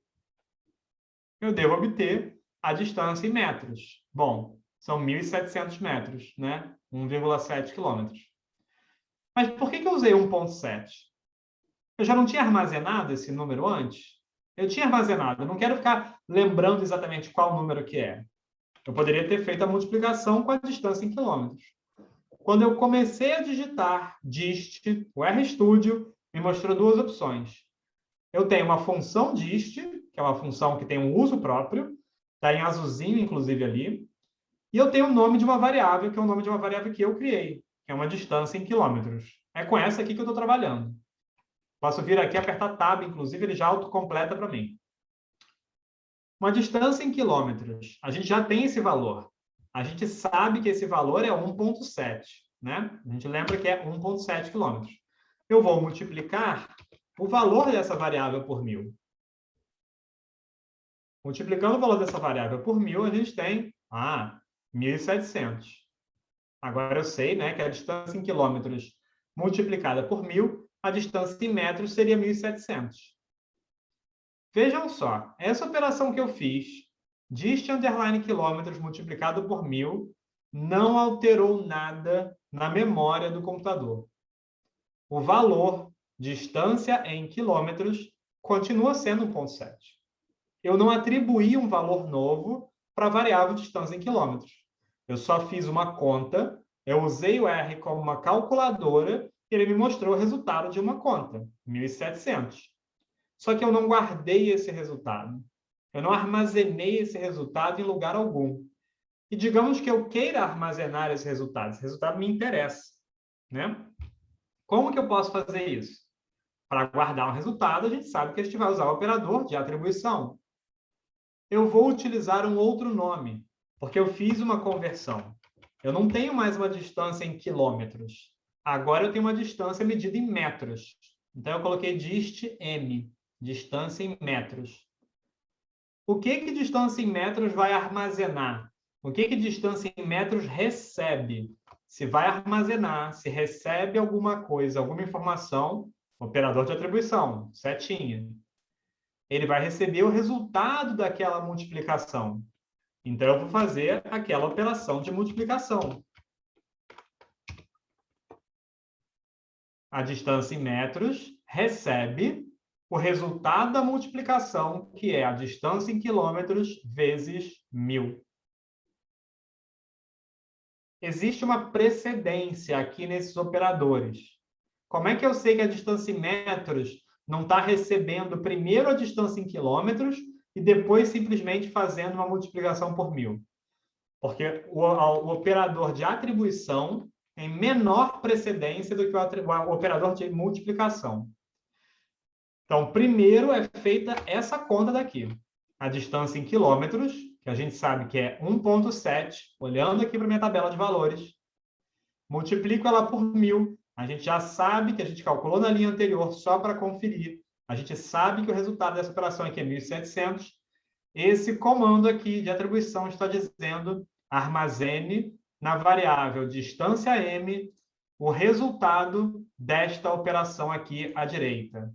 eu devo obter a distância em metros. Bom, são 1.700 metros, né? 1,7 quilômetros. Mas por que eu usei 1,7? Eu já não tinha armazenado esse número antes? Eu tinha armazenado, eu não quero ficar lembrando exatamente qual número que é. Eu poderia ter feito a multiplicação com a distância em quilômetros. Quando eu comecei a digitar dist, o RStudio me mostrou duas opções. Eu tenho uma função dist, que é uma função que tem um uso próprio, está em azulzinho, inclusive, ali, e eu tenho o nome de uma variável, que é o nome de uma variável que eu criei, que é uma distância em quilômetros. É com essa aqui que eu estou trabalhando. Posso vir aqui e apertar Tab, inclusive, ele já autocompleta para mim. Uma distância em quilômetros. A gente já tem esse valor. A gente sabe que esse valor é 1,7, né? A gente lembra que é 1,7 quilômetros. Eu vou multiplicar o valor dessa variável por 1000. Multiplicando o valor dessa variável por 1000, a gente tem 1.700. Agora eu sei, né, que a distância em quilômetros multiplicada por 1000, a distância em metros seria 1.700. Vejam só, essa operação que eu fiz, dist_quilômetros multiplicado por 1000, não alterou nada na memória do computador. O valor, distância em quilômetros, continua sendo 1,7. Eu não atribuí um valor novo para a variável distância em quilômetros. Eu só fiz uma conta, eu usei o R como uma calculadora e ele me mostrou o resultado de uma conta, 1.700. Só que eu não guardei esse resultado. Eu não armazenei esse resultado em lugar algum. E digamos que eu queira armazenar esse resultado me interessa, né? Como que eu posso fazer isso? Para guardar um resultado, a gente sabe que a gente vai usar o operador de atribuição. Eu vou utilizar um outro nome, porque eu fiz uma conversão. Eu não tenho mais uma distância em quilômetros. Agora eu tenho uma distância medida em metros. Então, eu coloquei dist_m, distância em metros. O que distância em metros vai armazenar? O que distância em metros recebe? Se vai armazenar, se recebe alguma coisa, alguma informação, operador de atribuição, setinha. Ele vai receber o resultado daquela multiplicação. Então, eu vou fazer aquela operação de multiplicação. A distância em metros recebe o resultado da multiplicação, que é a distância em quilômetros vezes 1000. Existe uma precedência aqui nesses operadores. Como é que eu sei que a distância em metros não está recebendo primeiro a distância em quilômetros e depois simplesmente fazendo uma multiplicação por 1000? Porque o operador de atribuição tem menor precedência do que o operador de multiplicação. Então, primeiro é feita essa conta daqui. A distância em quilômetros, que a gente sabe que é 1,7, olhando aqui para a minha tabela de valores, multiplico ela por 1000. A gente já sabe que a gente calculou na linha anterior, só para conferir. A gente sabe que o resultado dessa operação aqui é 1.700. Esse comando aqui de atribuição está dizendo armazene na variável distância m o resultado desta operação aqui à direita.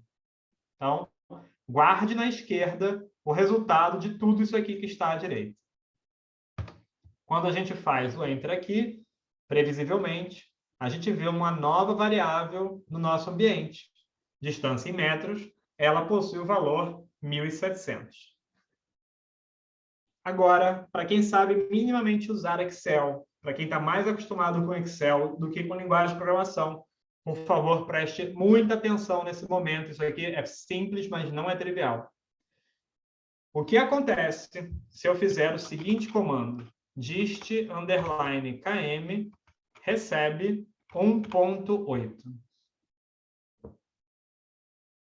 Então, guarde na esquerda o resultado de tudo isso aqui que está à direita. Quando a gente faz o enter aqui, previsivelmente, a gente vê uma nova variável no nosso ambiente. Distância em metros, ela possui o valor 1.700. Agora, para quem sabe minimamente usar Excel, para quem está mais acostumado com Excel do que com linguagem de programação, por favor, preste muita atenção nesse momento. Isso aqui é simples, mas não é trivial. O que acontece se eu fizer o seguinte comando? Dist _ km recebe 1,8.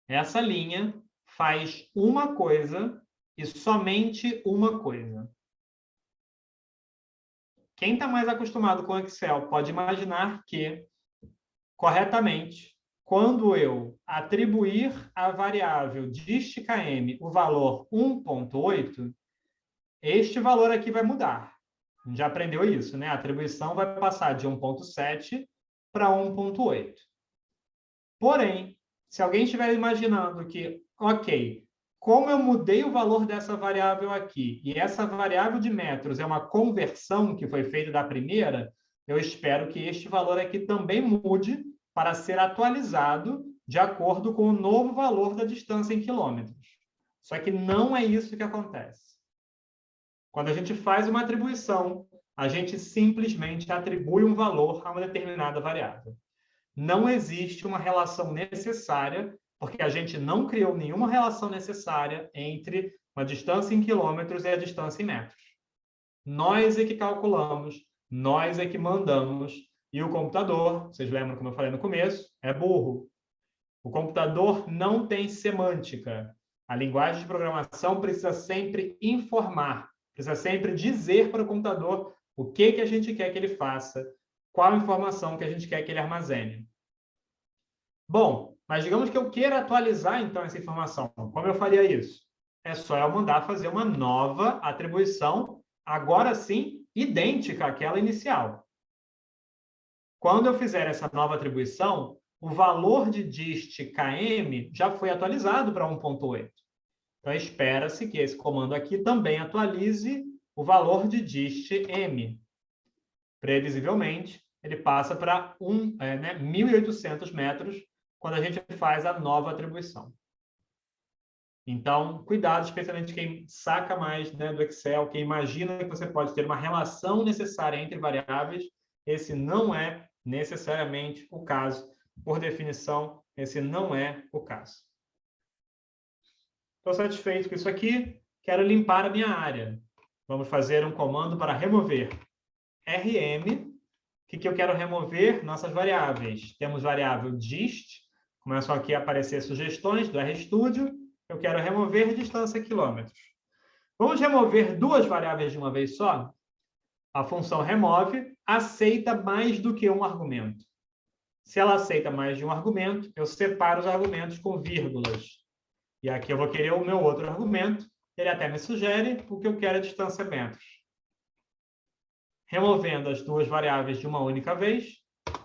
Essa linha faz uma coisa e somente uma coisa. Quem está mais acostumado com Excel pode imaginar que, corretamente, quando eu atribuir à variável dist_km o valor 1,8, este valor aqui vai mudar. A gente já aprendeu isso, né? A atribuição vai passar de 1,7 para 1,8. Porém, se alguém estiver imaginando que, ok, como eu mudei o valor dessa variável aqui, e essa variável de metros é uma conversão que foi feita da primeira, eu espero que este valor aqui também mude para ser atualizado de acordo com o novo valor da distância em quilômetros. Só que não é isso que acontece. Quando a gente faz uma atribuição, a gente simplesmente atribui um valor a uma determinada variável. Não existe uma relação necessária, porque a gente não criou nenhuma relação necessária entre uma distância em quilômetros e a distância em metros. Nós é que calculamos, nós é que mandamos, e o computador, vocês lembram como eu falei no começo, é burro. O computador não tem semântica. A linguagem de programação precisa sempre informar, precisa sempre dizer para o computador o que a gente quer que ele faça, qual informação que a gente quer que ele armazene. Bom, mas digamos que eu queira atualizar, então, essa informação. Como eu faria isso? É só eu mandar fazer uma nova atribuição, agora sim, idêntica àquela inicial. Quando eu fizer essa nova atribuição, o valor de dist_km já foi atualizado para 1,8. Então, espera-se que esse comando aqui também atualize o valor de dist_m. Previsivelmente, ele passa para 1.800 metros quando a gente faz a nova atribuição. Então, cuidado, especialmente quem saca mais, né, do Excel, quem imagina que você pode ter uma relação necessária entre variáveis. Esse não é necessariamente o caso. Por definição, esse não é o caso. Estou satisfeito com isso aqui. Quero limpar a minha área. Vamos fazer um comando para remover. rm. O que eu quero remover? Nossas variáveis. Temos variável dist. Começam aqui a aparecer sugestões do RStudio. Eu quero remover distância quilômetros. Vamos remover duas variáveis de uma vez só? A função remove aceita mais do que um argumento. Se ela aceita mais de um argumento, eu separo os argumentos com vírgulas. E aqui eu vou querer o meu outro argumento, Ele até me sugere o que eu quero é distanciamentos. Removendo as duas variáveis de uma única vez,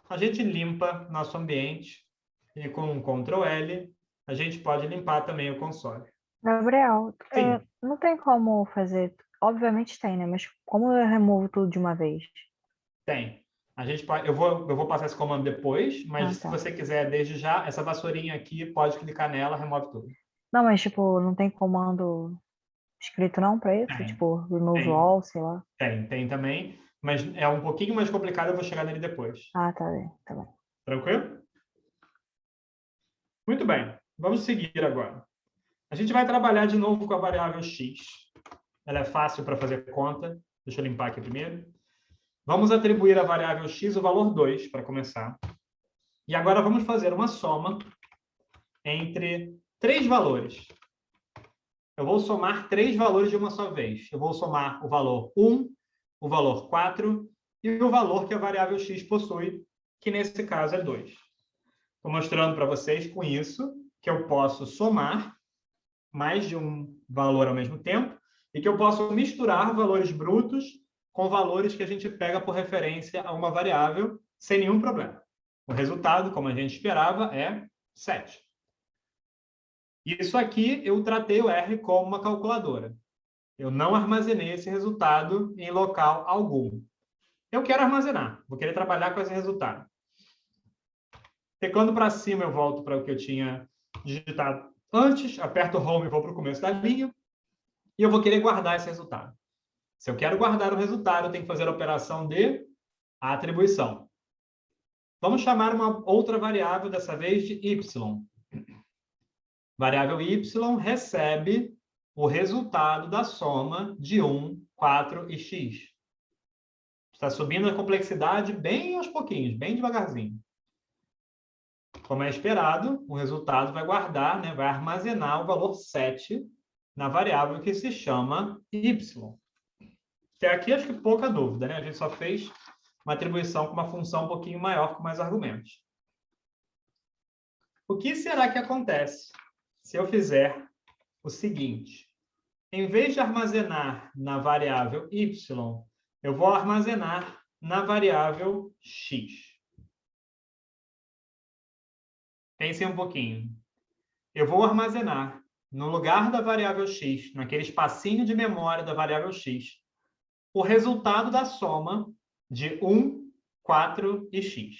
a gente limpa nosso ambiente e com um Ctrl L, a gente pode limpar também o console. Gabriel, Sim. não tem como fazer. Obviamente tem, né? Mas como eu removo tudo de uma vez? Tem. A gente pode, eu vou passar esse comando depois, mas se tá. você quiser desde já, essa vassourinha aqui, pode clicar nela, remove tudo. Não, mas tipo, não tem comando escrito não para isso? Tem. Tipo, remove Tem. all, sei lá. Tem também, mas é um pouquinho mais complicado, eu vou chegar nele depois. Ah, tá bem, tá bem. Tranquilo? Muito bem, vamos seguir agora. A gente vai trabalhar de novo com a variável x. Ela é fácil para fazer conta. Deixa eu limpar aqui primeiro. Vamos atribuir à variável x o valor 2, para começar. E agora vamos fazer uma soma entre 3 valores. Eu vou somar 3 valores de uma só vez. Eu vou somar o valor 1, o valor 4 e o valor que a variável x possui, que nesse caso é 2. Estou mostrando para vocês com isso que eu posso somar mais de um valor ao mesmo tempo e que eu posso misturar valores brutos com valores que a gente pega por referência a uma variável sem nenhum problema. O resultado, como a gente esperava, é 7. Isso aqui eu tratei o R como uma calculadora. Eu não armazenei esse resultado em local algum. Eu quero armazenar, vou querer trabalhar com esse resultado. Teclando para cima, eu volto para o que eu tinha digitado antes, aperto Home e vou para o começo da linha, e eu vou querer guardar esse resultado. Se eu quero guardar o resultado, eu tenho que fazer a operação de atribuição. Vamos chamar uma outra variável, dessa vez de y. Variável y recebe o resultado da soma de 1, 4 e x. Está subindo a complexidade bem aos pouquinhos, bem devagarzinho. Como é esperado, o resultado vai guardar, né, vai armazenar o valor 7 na variável que se chama y. Até aqui acho que pouca dúvida, né? A gente só fez uma atribuição com uma função um pouquinho maior, com mais argumentos. O que será que acontece se eu fizer o seguinte? Em vez de armazenar na variável y, eu vou armazenar na variável x. Pensem um pouquinho. Eu vou armazenar no lugar da variável x, naquele espacinho de memória da variável x, o resultado da soma de 1, 4 e x.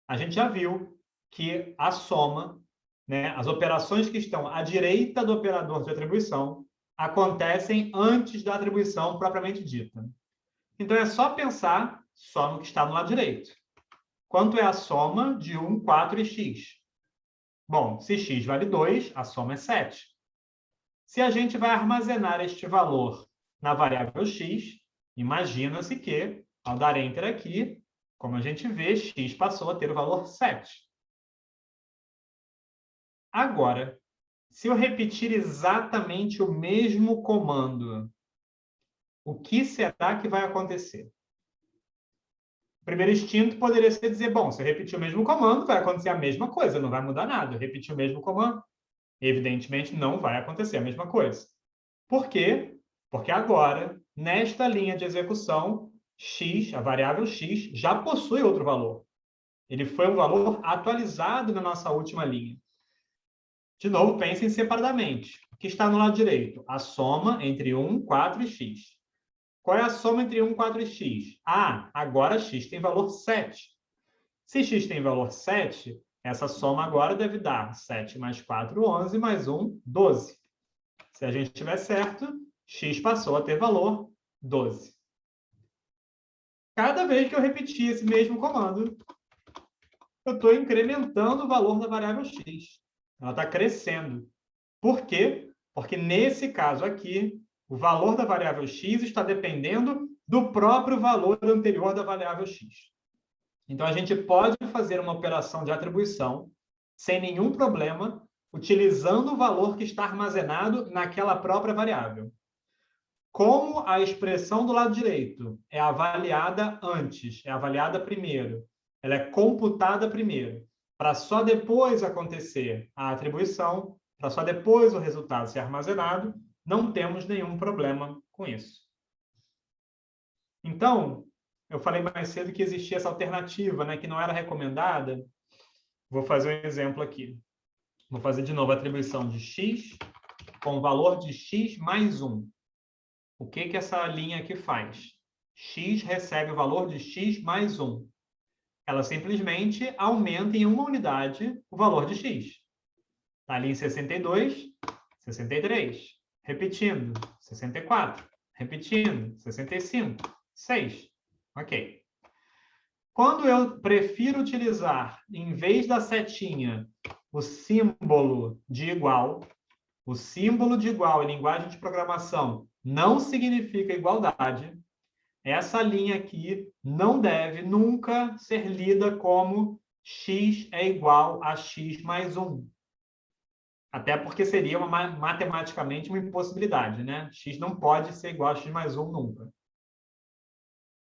A gente já viu que a soma, né, as operações que estão à direita do operador de atribuição, acontecem antes da atribuição propriamente dita. Então, é só pensar só no que está no lado direito. Quanto é a soma de 1, 4 e x? Bom, se x vale 2, a soma é 7. Se a gente vai armazenar este valor na variável x, imagina-se que, ao dar Enter aqui, como a gente vê, x passou a ter o valor 7. Agora, se eu repetir exatamente o mesmo comando, o que será que vai acontecer? O primeiro instinto poderia ser dizer, bom, se eu repetir o mesmo comando, vai acontecer a mesma coisa, não vai mudar nada. Eu repetir o mesmo comando, evidentemente não vai acontecer a mesma coisa. Por quê? Porque agora, nesta linha de execução, x, a variável x, já possui outro valor. Ele foi um valor atualizado na nossa última linha. De novo, pensem separadamente. O que está no lado direito? A soma entre 1, 4 e x. Qual é a soma entre 1, 4 e x? Ah, agora x tem valor 7. Se x tem valor 7, essa soma agora deve dar 7 mais 4, 11, mais 1, 12. Se a gente tiver certo, x passou a ter valor 12. Cada vez que eu repetir esse mesmo comando, eu estou incrementando o valor da variável x. Ela está crescendo. Por quê? Porque nesse caso aqui, o valor da variável x está dependendo do próprio valor anterior da variável x. Então, a gente pode fazer uma operação de atribuição sem nenhum problema, utilizando o valor que está armazenado naquela própria variável. Como a expressão do lado direito é avaliada antes, é avaliada primeiro, ela é computada primeiro, para só depois acontecer a atribuição, para só depois o resultado ser armazenado, não temos nenhum problema com isso. Então, eu falei mais cedo que existia essa alternativa, né, que não era recomendada. Vou fazer um exemplo aqui. Vou fazer de novo a atribuição de x com o valor de x mais 1. O que essa linha aqui faz? X recebe o valor de x mais 1. Ela simplesmente aumenta em uma unidade o valor de x. Está ali em 62, 63. Repetindo, 64. Repetindo, 65, 6. Ok. Quando eu prefiro utilizar, em vez da setinha, o símbolo de igual, o símbolo de igual em linguagem de programação não significa igualdade, essa linha aqui não deve nunca ser lida como x é igual a x mais 1. Até porque seria matematicamente uma impossibilidade, né? X não pode ser igual a x mais 1 nunca.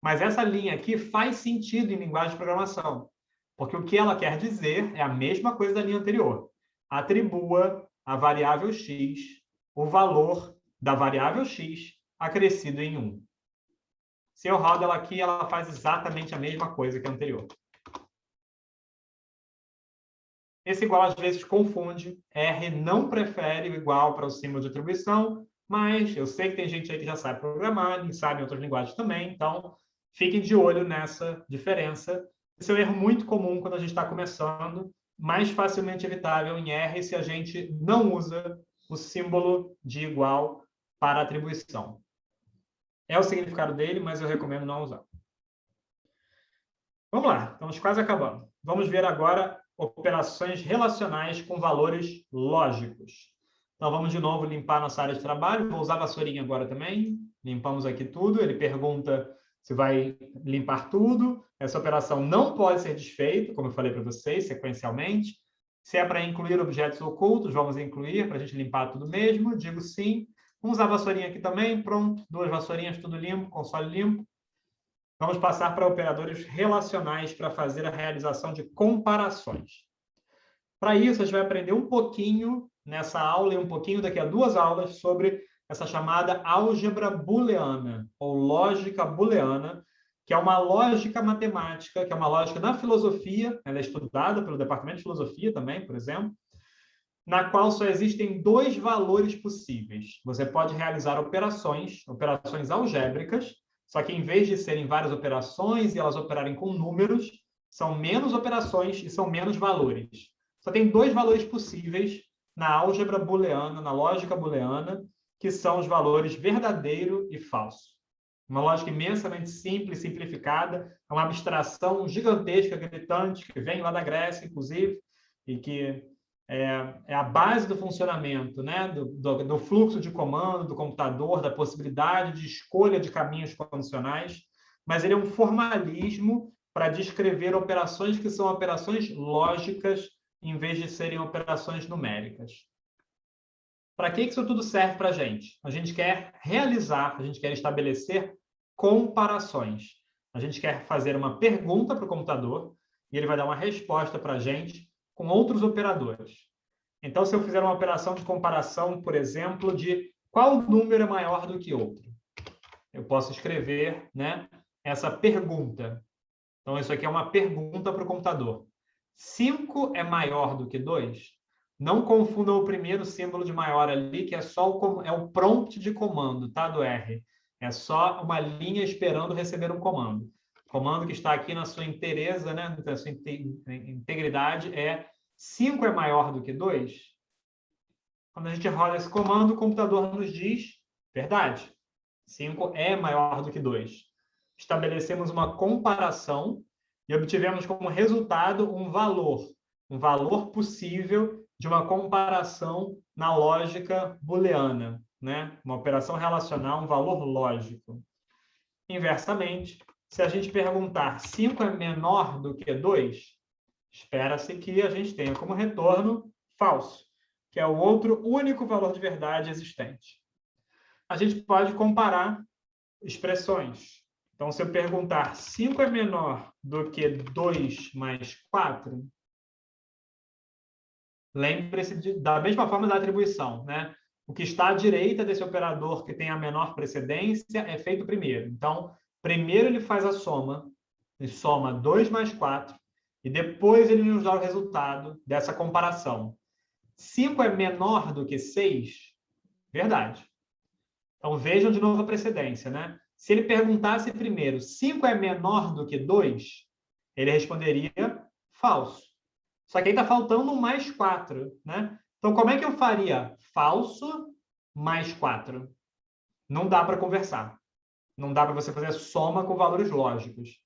Mas essa linha aqui faz sentido em linguagem de programação, porque o que ela quer dizer é a mesma coisa da linha anterior. Atribua à variável x o valor da variável x acrescido em 1. Se eu rodo ela aqui, ela faz exatamente a mesma coisa que a anterior. Esse igual às vezes confunde. R não prefere o igual para o símbolo de atribuição, mas eu sei que tem gente aí que já sabe programar, e sabe em outras linguagens também, então fiquem de olho nessa diferença. Esse é um erro muito comum quando a gente está começando, mais facilmente evitável em R se a gente não usa o símbolo de igual para atribuição. É o significado dele, mas eu recomendo não usar. Vamos lá, estamos quase acabando. Vamos ver agora operações relacionais com valores lógicos. Então, vamos de novo limpar nossa área de trabalho. Vou usar a vassourinha agora também. Limpamos aqui tudo. Ele pergunta se vai limpar tudo. Essa operação não pode ser desfeita, como eu falei para vocês, sequencialmente. Se é para incluir objetos ocultos, vamos incluir, para a gente limpar tudo mesmo. Digo sim. Vamos usar a vassourinha aqui também. Pronto, 2 vassourinhas, tudo limpo, console limpo. Vamos passar para operadores relacionais para fazer a realização de comparações. Para isso, a gente vai aprender um pouquinho nessa aula e um pouquinho daqui a 2 aulas sobre essa chamada álgebra booleana, ou lógica booleana, que é uma lógica matemática, que é uma lógica na filosofia, ela é estudada pelo Departamento de Filosofia também, por exemplo, na qual só existem 2 valores possíveis. Você pode realizar operações algébricas, só que em vez de serem várias operações e elas operarem com números, são menos operações e são menos valores. Só tem 2 valores possíveis na álgebra booleana, na lógica booleana, que são os valores verdadeiro e falso. Uma lógica imensamente simples, simplificada, é uma abstração gigantesca, gritante, que vem lá da Grécia, inclusive, e que é a base do funcionamento, né? do fluxo de comando do computador, da possibilidade de escolha de caminhos condicionais, mas ele é um formalismo para descrever operações que são operações lógicas em vez de serem operações numéricas. Para que isso tudo serve para a gente? A gente quer realizar, a gente quer estabelecer comparações. A gente quer fazer uma pergunta para o computador e ele vai dar uma resposta para a gente com outros operadores. Então, se eu fizer uma operação de comparação, por exemplo, de qual número é maior do que outro, eu posso escrever, né, essa pergunta. Então, isso aqui é uma pergunta para o computador. 5 é maior do que 2? Não confundam o primeiro símbolo de maior ali, que é só o prompt de comando, tá, do R. É só uma linha esperando receber um comando. O comando que está aqui na sua inteireza, né, na sua integridade, é 5 é maior do que 2? Quando a gente roda esse comando, o computador nos diz, verdade, 5 é maior do que 2. Estabelecemos uma comparação e obtivemos como resultado um valor possível de uma comparação na lógica booleana, né? Uma operação relacional, um valor lógico. Inversamente, se a gente perguntar 5 é menor do que 2, espera-se que a gente tenha como retorno falso, que é o outro único valor de verdade existente. A gente pode comparar expressões. Então, se eu perguntar 5 é menor do que 2 mais 4, lembre-se da mesma forma da atribuição, né? O que está à direita desse operador que tem a menor precedência é feito primeiro. Então, primeiro ele faz a soma, ele soma 2 mais 4, e depois ele nos dá o resultado dessa comparação. 5 é menor do que 6? Verdade. Então, vejam de novo a precedência, né? Se ele perguntasse primeiro, 5 é menor do que 2, ele responderia falso. Só que aí está faltando um mais 4, né? Então, como é que eu faria falso mais 4? Não dá para conversar. Não dá para você fazer soma com valores lógicos.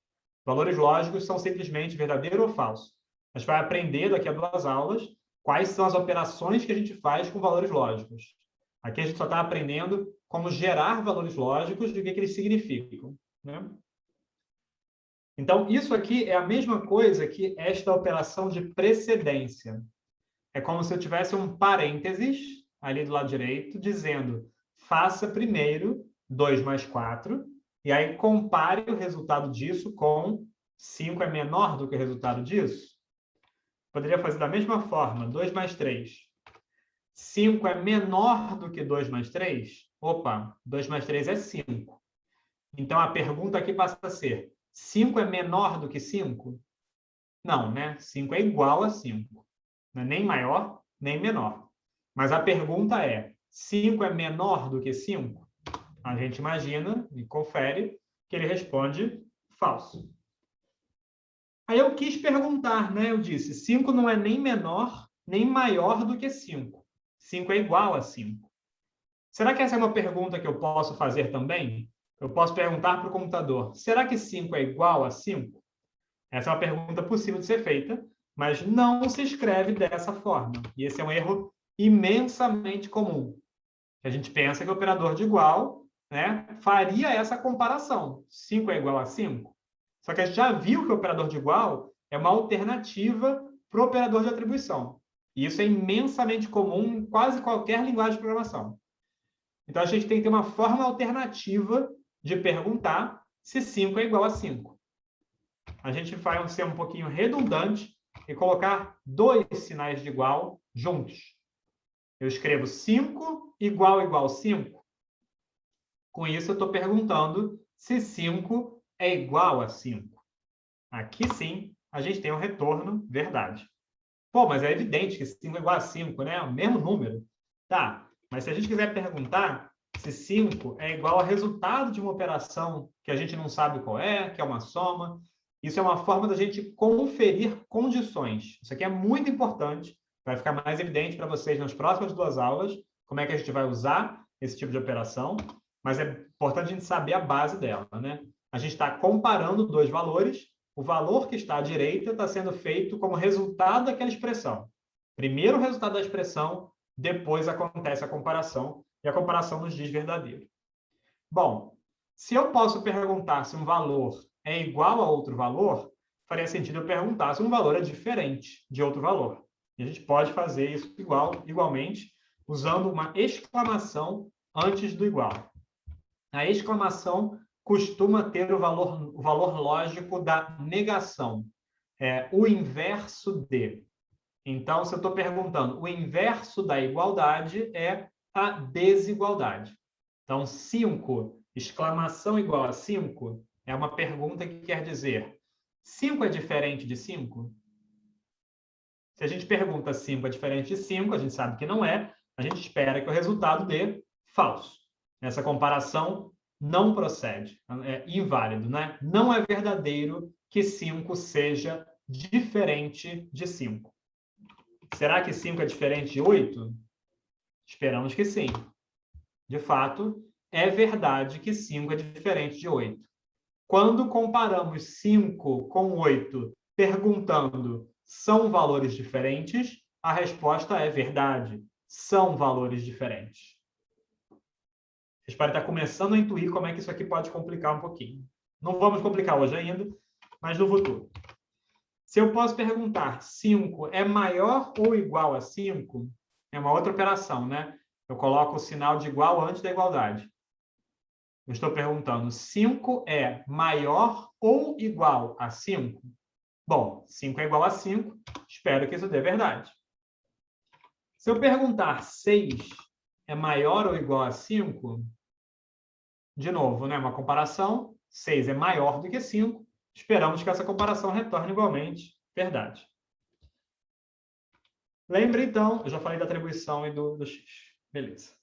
Valores lógicos são simplesmente verdadeiro ou falso. A gente vai aprender daqui a 2 aulas quais são as operações que a gente faz com valores lógicos. Aqui a gente só está aprendendo como gerar valores lógicos e o que eles significam, né? Então, isso aqui é a mesma coisa que esta operação de precedência. É como se eu tivesse um parênteses ali do lado direito, dizendo faça primeiro 2 mais 4, e aí compare o resultado disso com 5 é menor do que o resultado disso. Poderia fazer da mesma forma, 2 mais 3. 5 é menor do que 2 mais 3? Opa, 2 mais 3 é 5. Então, a pergunta aqui passa a ser, 5 é menor do que 5? Não, né? 5 é igual a 5. Não é nem maior, nem menor. Mas a pergunta é, 5 é menor do que 5? A gente imagina e confere que ele responde falso. Aí eu quis perguntar, né? Eu disse, 5 não é nem menor, nem maior do que 5. 5 é igual a 5. Será que essa é uma pergunta que eu posso fazer também? Eu posso perguntar para o computador, será que 5 é igual a 5? Essa é uma pergunta possível de ser feita, mas não se escreve dessa forma. E esse é um erro imensamente comum. A gente pensa que o operador de igual, né, faria essa comparação. 5 é igual a 5? Só que a gente já viu que o operador de igual é uma alternativa para o operador de atribuição. E isso é imensamente comum em quase qualquer linguagem de programação. Então, a gente tem que ter uma forma alternativa de perguntar se 5 é igual a 5. A gente vai ser um pouquinho redundante e colocar 2 sinais de igual juntos. Eu escrevo 5 igual 5. Com isso, eu estou perguntando se 5 é igual a 5. Aqui sim, a gente tem um retorno verdade. Pô, mas é evidente que 5 é igual a 5, né? É o mesmo número. Tá, mas se a gente quiser perguntar se 5 é igual ao resultado de uma operação que a gente não sabe qual é, que é uma soma, isso é uma forma da gente conferir condições. Isso aqui é muito importante, vai ficar mais evidente para vocês nas próximas 2 aulas, como é que a gente vai usar esse tipo de operação, mas é importante a gente saber a base dela, né? A gente está comparando 2 valores, o valor que está à direita está sendo feito como resultado daquela expressão. Primeiro o resultado da expressão, depois acontece a comparação, e a comparação nos diz verdadeiro. Bom, se eu posso perguntar se um valor é igual a outro valor, faria sentido eu perguntar se um valor é diferente de outro valor. E a gente pode fazer isso igualmente, usando uma exclamação antes do igual. A exclamação costuma ter o valor lógico da negação. É o inverso de. Então, se eu estou perguntando, o inverso da igualdade é a desigualdade. Então, 5, exclamação igual a 5, é uma pergunta que quer dizer, 5 é diferente de 5? Se a gente pergunta 5 é diferente de 5, a gente sabe que não é, a gente espera que o resultado dê falso. Essa comparação não procede, é inválido, né? Não é verdadeiro que 5 seja diferente de 5. Será que 5 é diferente de 8? Esperamos que sim. De fato, é verdade que 5 é diferente de 8. Quando comparamos 5 com 8, perguntando, são valores diferentes? A resposta é verdade, são valores diferentes. Vocês podem estar começando a intuir como é que isso aqui pode complicar um pouquinho. Não vamos complicar hoje ainda, mas no futuro. Se eu posso perguntar, 5 é maior ou igual a 5? É uma outra operação, né? Eu coloco o sinal de igual antes da igualdade. Eu estou perguntando, 5 é maior ou igual a 5? Bom, 5 é igual a 5, espero que isso dê verdade. Se eu perguntar 6 é maior ou igual a 5, de novo, né, uma comparação, 6 é maior do que 5, esperamos que essa comparação retorne igualmente verdade. Lembre, então, eu já falei da atribuição e do x. Beleza.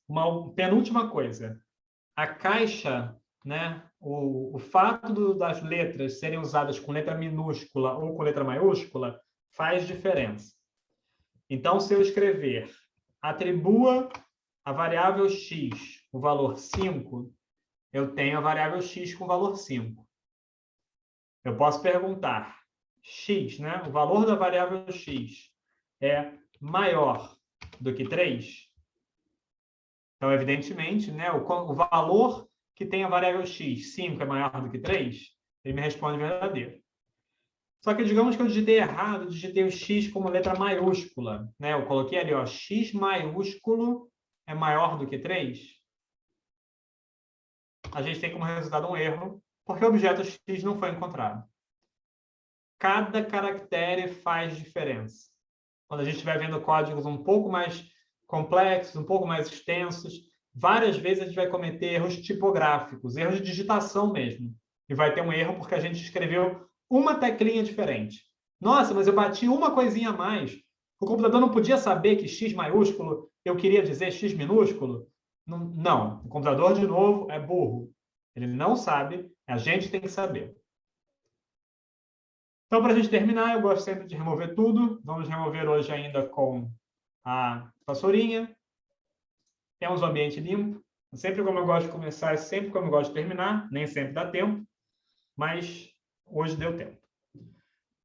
Uma penúltima coisa. A caixa, né, o fato das letras serem usadas com letra minúscula ou com letra maiúscula faz diferença. Então, se eu escrever atribua a variável x o valor 5, eu tenho a variável x com o valor 5. Eu posso perguntar, x, né, o valor da variável x é maior do que 3? Então, evidentemente, né, o valor que tem a variável x, 5, é maior do que 3, ele me responde verdadeiro. Só que digamos que eu digitei errado, digitei o x como letra maiúscula. Né? Eu coloquei ali, ó, x maiúsculo é maior do que 3. A gente tem como resultado um erro, porque o objeto x não foi encontrado. Cada caractere faz diferença. Quando a gente estiver vendo códigos um pouco mais complexos, um pouco mais extensos, várias vezes a gente vai cometer erros tipográficos, erros de digitação mesmo. E vai ter um erro porque a gente escreveu uma teclinha diferente. Nossa, mas eu bati uma coisinha a mais. O computador não podia saber que x maiúsculo eu queria dizer x minúsculo? Não. O computador, de novo, é burro. Ele não sabe, a gente tem que saber. Então, para a gente terminar, eu gosto sempre de remover tudo. Vamos remover hoje ainda com a vassourinha. Temos o ambiente limpo. Sempre como eu gosto de começar, é sempre como eu gosto de terminar. Nem sempre dá tempo, mas hoje deu tempo.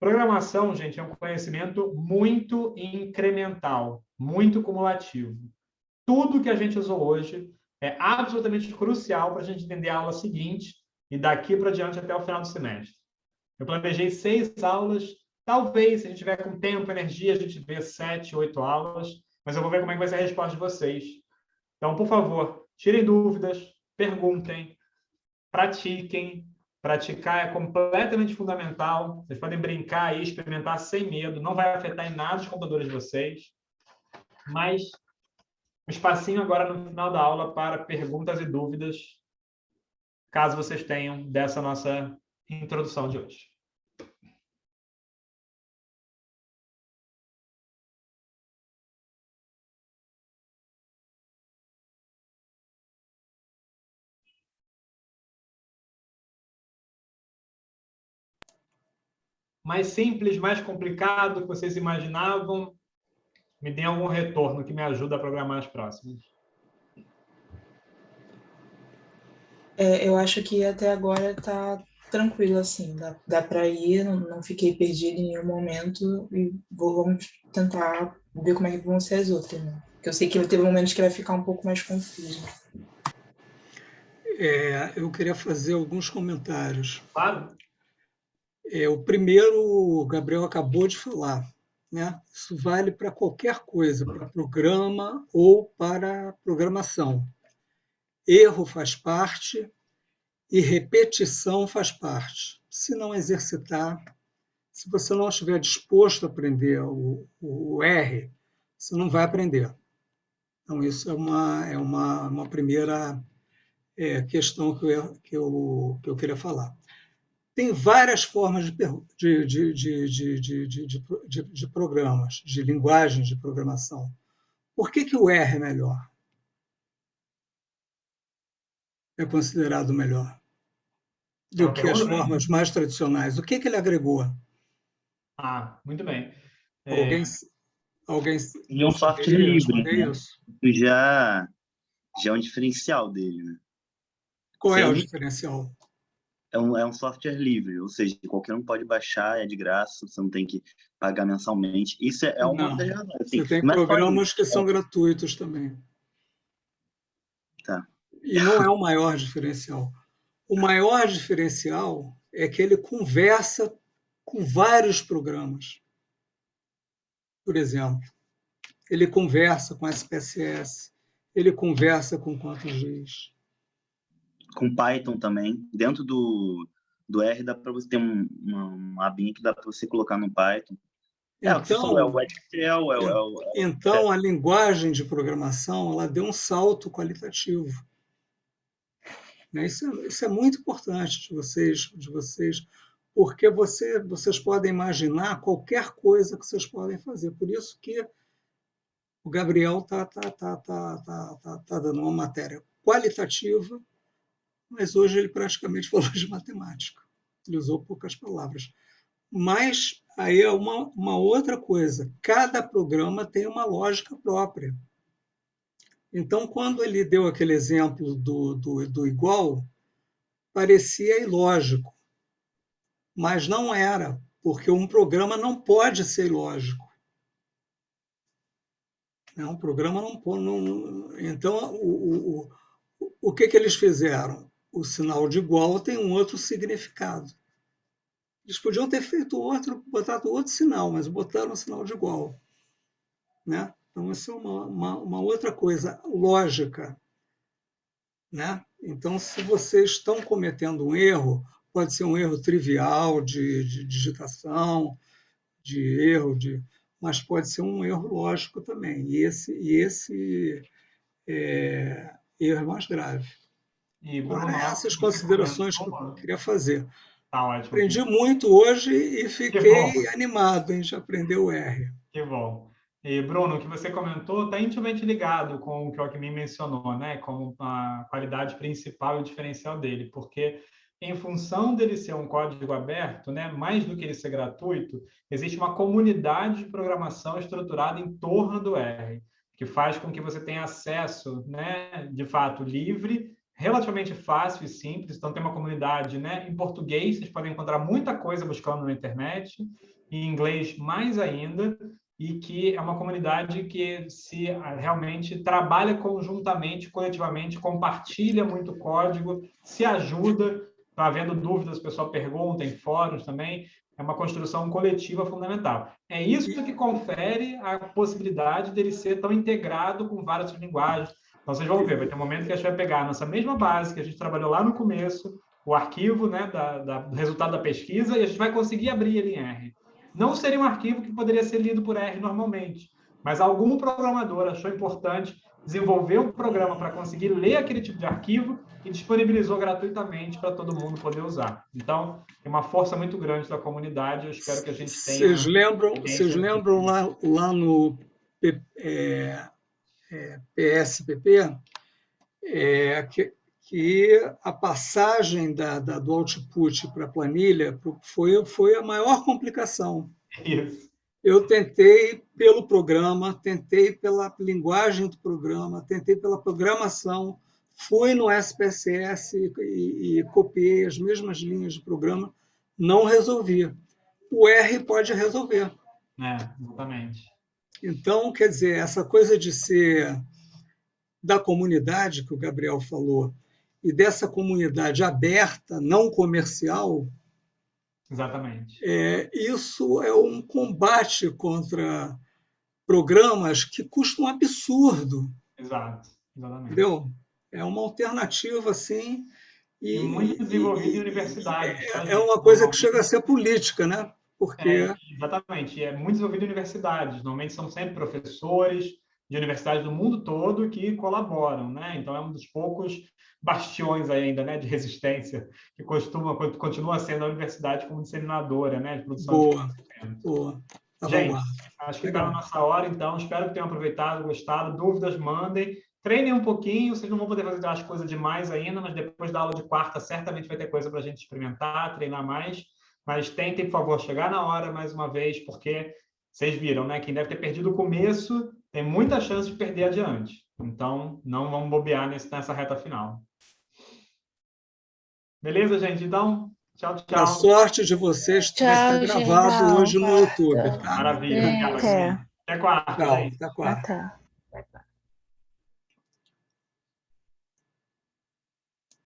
Programação, gente, é um conhecimento muito incremental, muito cumulativo. Tudo que a gente usou hoje é absolutamente crucial para a gente entender a aula seguinte e daqui para diante até o final do semestre. Eu planejei 6 aulas, talvez, se a gente tiver com tempo, energia, a gente vê 7, 8 aulas, mas eu vou ver como é que vai ser a resposta de vocês. Então, por favor, tirem dúvidas, perguntem, pratiquem. Praticar é completamente fundamental. Vocês podem brincar e experimentar sem medo, não vai afetar em nada os computadores de vocês. Mas um espacinho agora no final da aula para perguntas e dúvidas, caso vocês tenham dessa nossa introdução de hoje. Mais simples, mais complicado que vocês imaginavam? Me deem algum retorno que me ajuda a programar as próximas. Eu acho que até agora está tranquilo, assim, dá para ir, não fiquei perdida em nenhum momento e vamos tentar ver como é que vão ser as outras, né? Porque eu sei que teve momentos que vai ficar um pouco mais confuso. Eu queria fazer alguns comentários. Claro? O primeiro, o Gabriel acabou de falar, né? Isso vale para qualquer coisa, para programa ou para programação. Erro faz parte e repetição faz parte. Se não exercitar, se você não estiver disposto a aprender o R, você não vai aprender. Então, isso é uma primeira questão que eu queria falar. Tem várias formas de programas, de linguagens de programação. Por que o R é melhor? É considerado melhor do que as formas mais tradicionais. O que ele agregou? Muito bem. Alguém E é um software livre, né? isso? Já é um diferencial dele, né? Qual é o diferencial? É um software livre, ou seja, qualquer um pode baixar, é de graça, você não tem que pagar mensalmente. Isso é uma das razões. Assim, você tem programas que são gratuitos também. Tá. E não é o maior diferencial. O maior diferencial é que ele conversa com vários programas. Por exemplo, ele conversa com SPSS, ele conversa com QuantumGIS. Com Python também. Dentro do R dá para você ter uma abinha que dá para você colocar no Python. O que você falou, é o Excel, Então, a linguagem de programação ela deu um salto qualitativo. Né? Isso é muito importante de vocês, porque vocês podem imaginar qualquer coisa que vocês podem fazer. Por isso que o Gabriel está dando uma matéria qualitativa, mas hoje ele praticamente falou de matemática. Ele usou poucas palavras. Mas aí é uma outra coisa. Cada programa tem uma lógica própria. Então, quando ele deu aquele exemplo do igual, parecia ilógico, mas não era, porque um programa não pode ser ilógico. Um programa não. Então, o que eles fizeram? O sinal de igual tem um outro significado. Eles podiam ter feito botado outro sinal, mas botaram o sinal de igual. Né? Então, isso é uma outra coisa lógica. Né? Então, se vocês estão cometendo um erro, pode ser um erro trivial de digitação, mas pode ser um erro lógico também. E esse erro é mais grave. E, Bruno, Essas considerações que eu queria fazer. Tá ótimo. Aprendi muito hoje e fiquei animado em já aprender o R. Que bom. E, Bruno, o que você comentou está intimamente ligado com o que o Alckmin mencionou, né? Como a qualidade principal e o diferencial dele, porque em função dele ser um código aberto, né, mais do que ele ser gratuito, existe uma comunidade de programação estruturada em torno do R, que faz com que você tenha acesso, né, de fato, livre, relativamente fácil e simples. Então, tem uma comunidade, né, em português, vocês podem encontrar muita coisa buscando na internet, em inglês mais ainda, e que é uma comunidade que se realmente trabalha conjuntamente, coletivamente, compartilha muito código, se ajuda. Está havendo dúvidas, o pessoal pergunta em fóruns também. É uma construção coletiva fundamental. É isso que confere a possibilidade dele ser tão integrado com várias linguagens. Então, vocês vão ver, vai ter um momento que a gente vai pegar a nossa mesma base que a gente trabalhou lá no começo, o arquivo, né, do resultado da pesquisa, e a gente vai conseguir abrir ele em R. Não seria um arquivo que poderia ser lido por R normalmente, mas algum programador achou importante desenvolver um programa para conseguir ler aquele tipo de arquivo e disponibilizou gratuitamente para todo mundo poder usar. Então, tem uma força muito grande da comunidade. Eu espero que a gente tenha... Vocês lembram lá no PSPP que a passagem do output para a planilha foi a maior complicação. Isso. Eu tentei pelo programa, tentei pela linguagem do programa, tentei pela programação, fui no SPSS e copiei as mesmas linhas de programa, não resolvi. O R pode resolver. Exatamente. Então, quer dizer, essa coisa de ser da comunidade, que o Gabriel falou, e dessa comunidade aberta, não comercial, exatamente. Isso é um combate contra programas que custam um absurdo. Exato, exatamente. Entendeu? É uma alternativa, assim... E muito desenvolvido em universidades. É uma coisa que chega a ser política, né? Porque... exatamente. É muito desenvolvido em universidades. Normalmente são sempre professores de universidades do mundo todo que colaboram, né? Então, é um dos poucos bastiões ainda, né, de resistência que continua sendo a universidade como disseminadora, né, de produção de conhecimento. Boa. Tá, gente, acho que está na nossa hora, então. Espero que tenham aproveitado, gostado. Dúvidas, mandem. Treinem um pouquinho. Vocês não vão poder fazer as coisas demais ainda, mas depois da aula de quarta, certamente vai ter coisa para a gente experimentar, treinar mais. Mas tentem, por favor, chegar na hora mais uma vez, porque vocês viram, né? Quem deve ter perdido o começo tem muita chance de perder adiante. Então, não vamos bobear nessa reta final. Beleza, gente? Então, tchau, tchau. A sorte de vocês vai estar gravado hoje no YouTube. Tá? Maravilha. Obrigado. Até quarta, gente. Até quarta.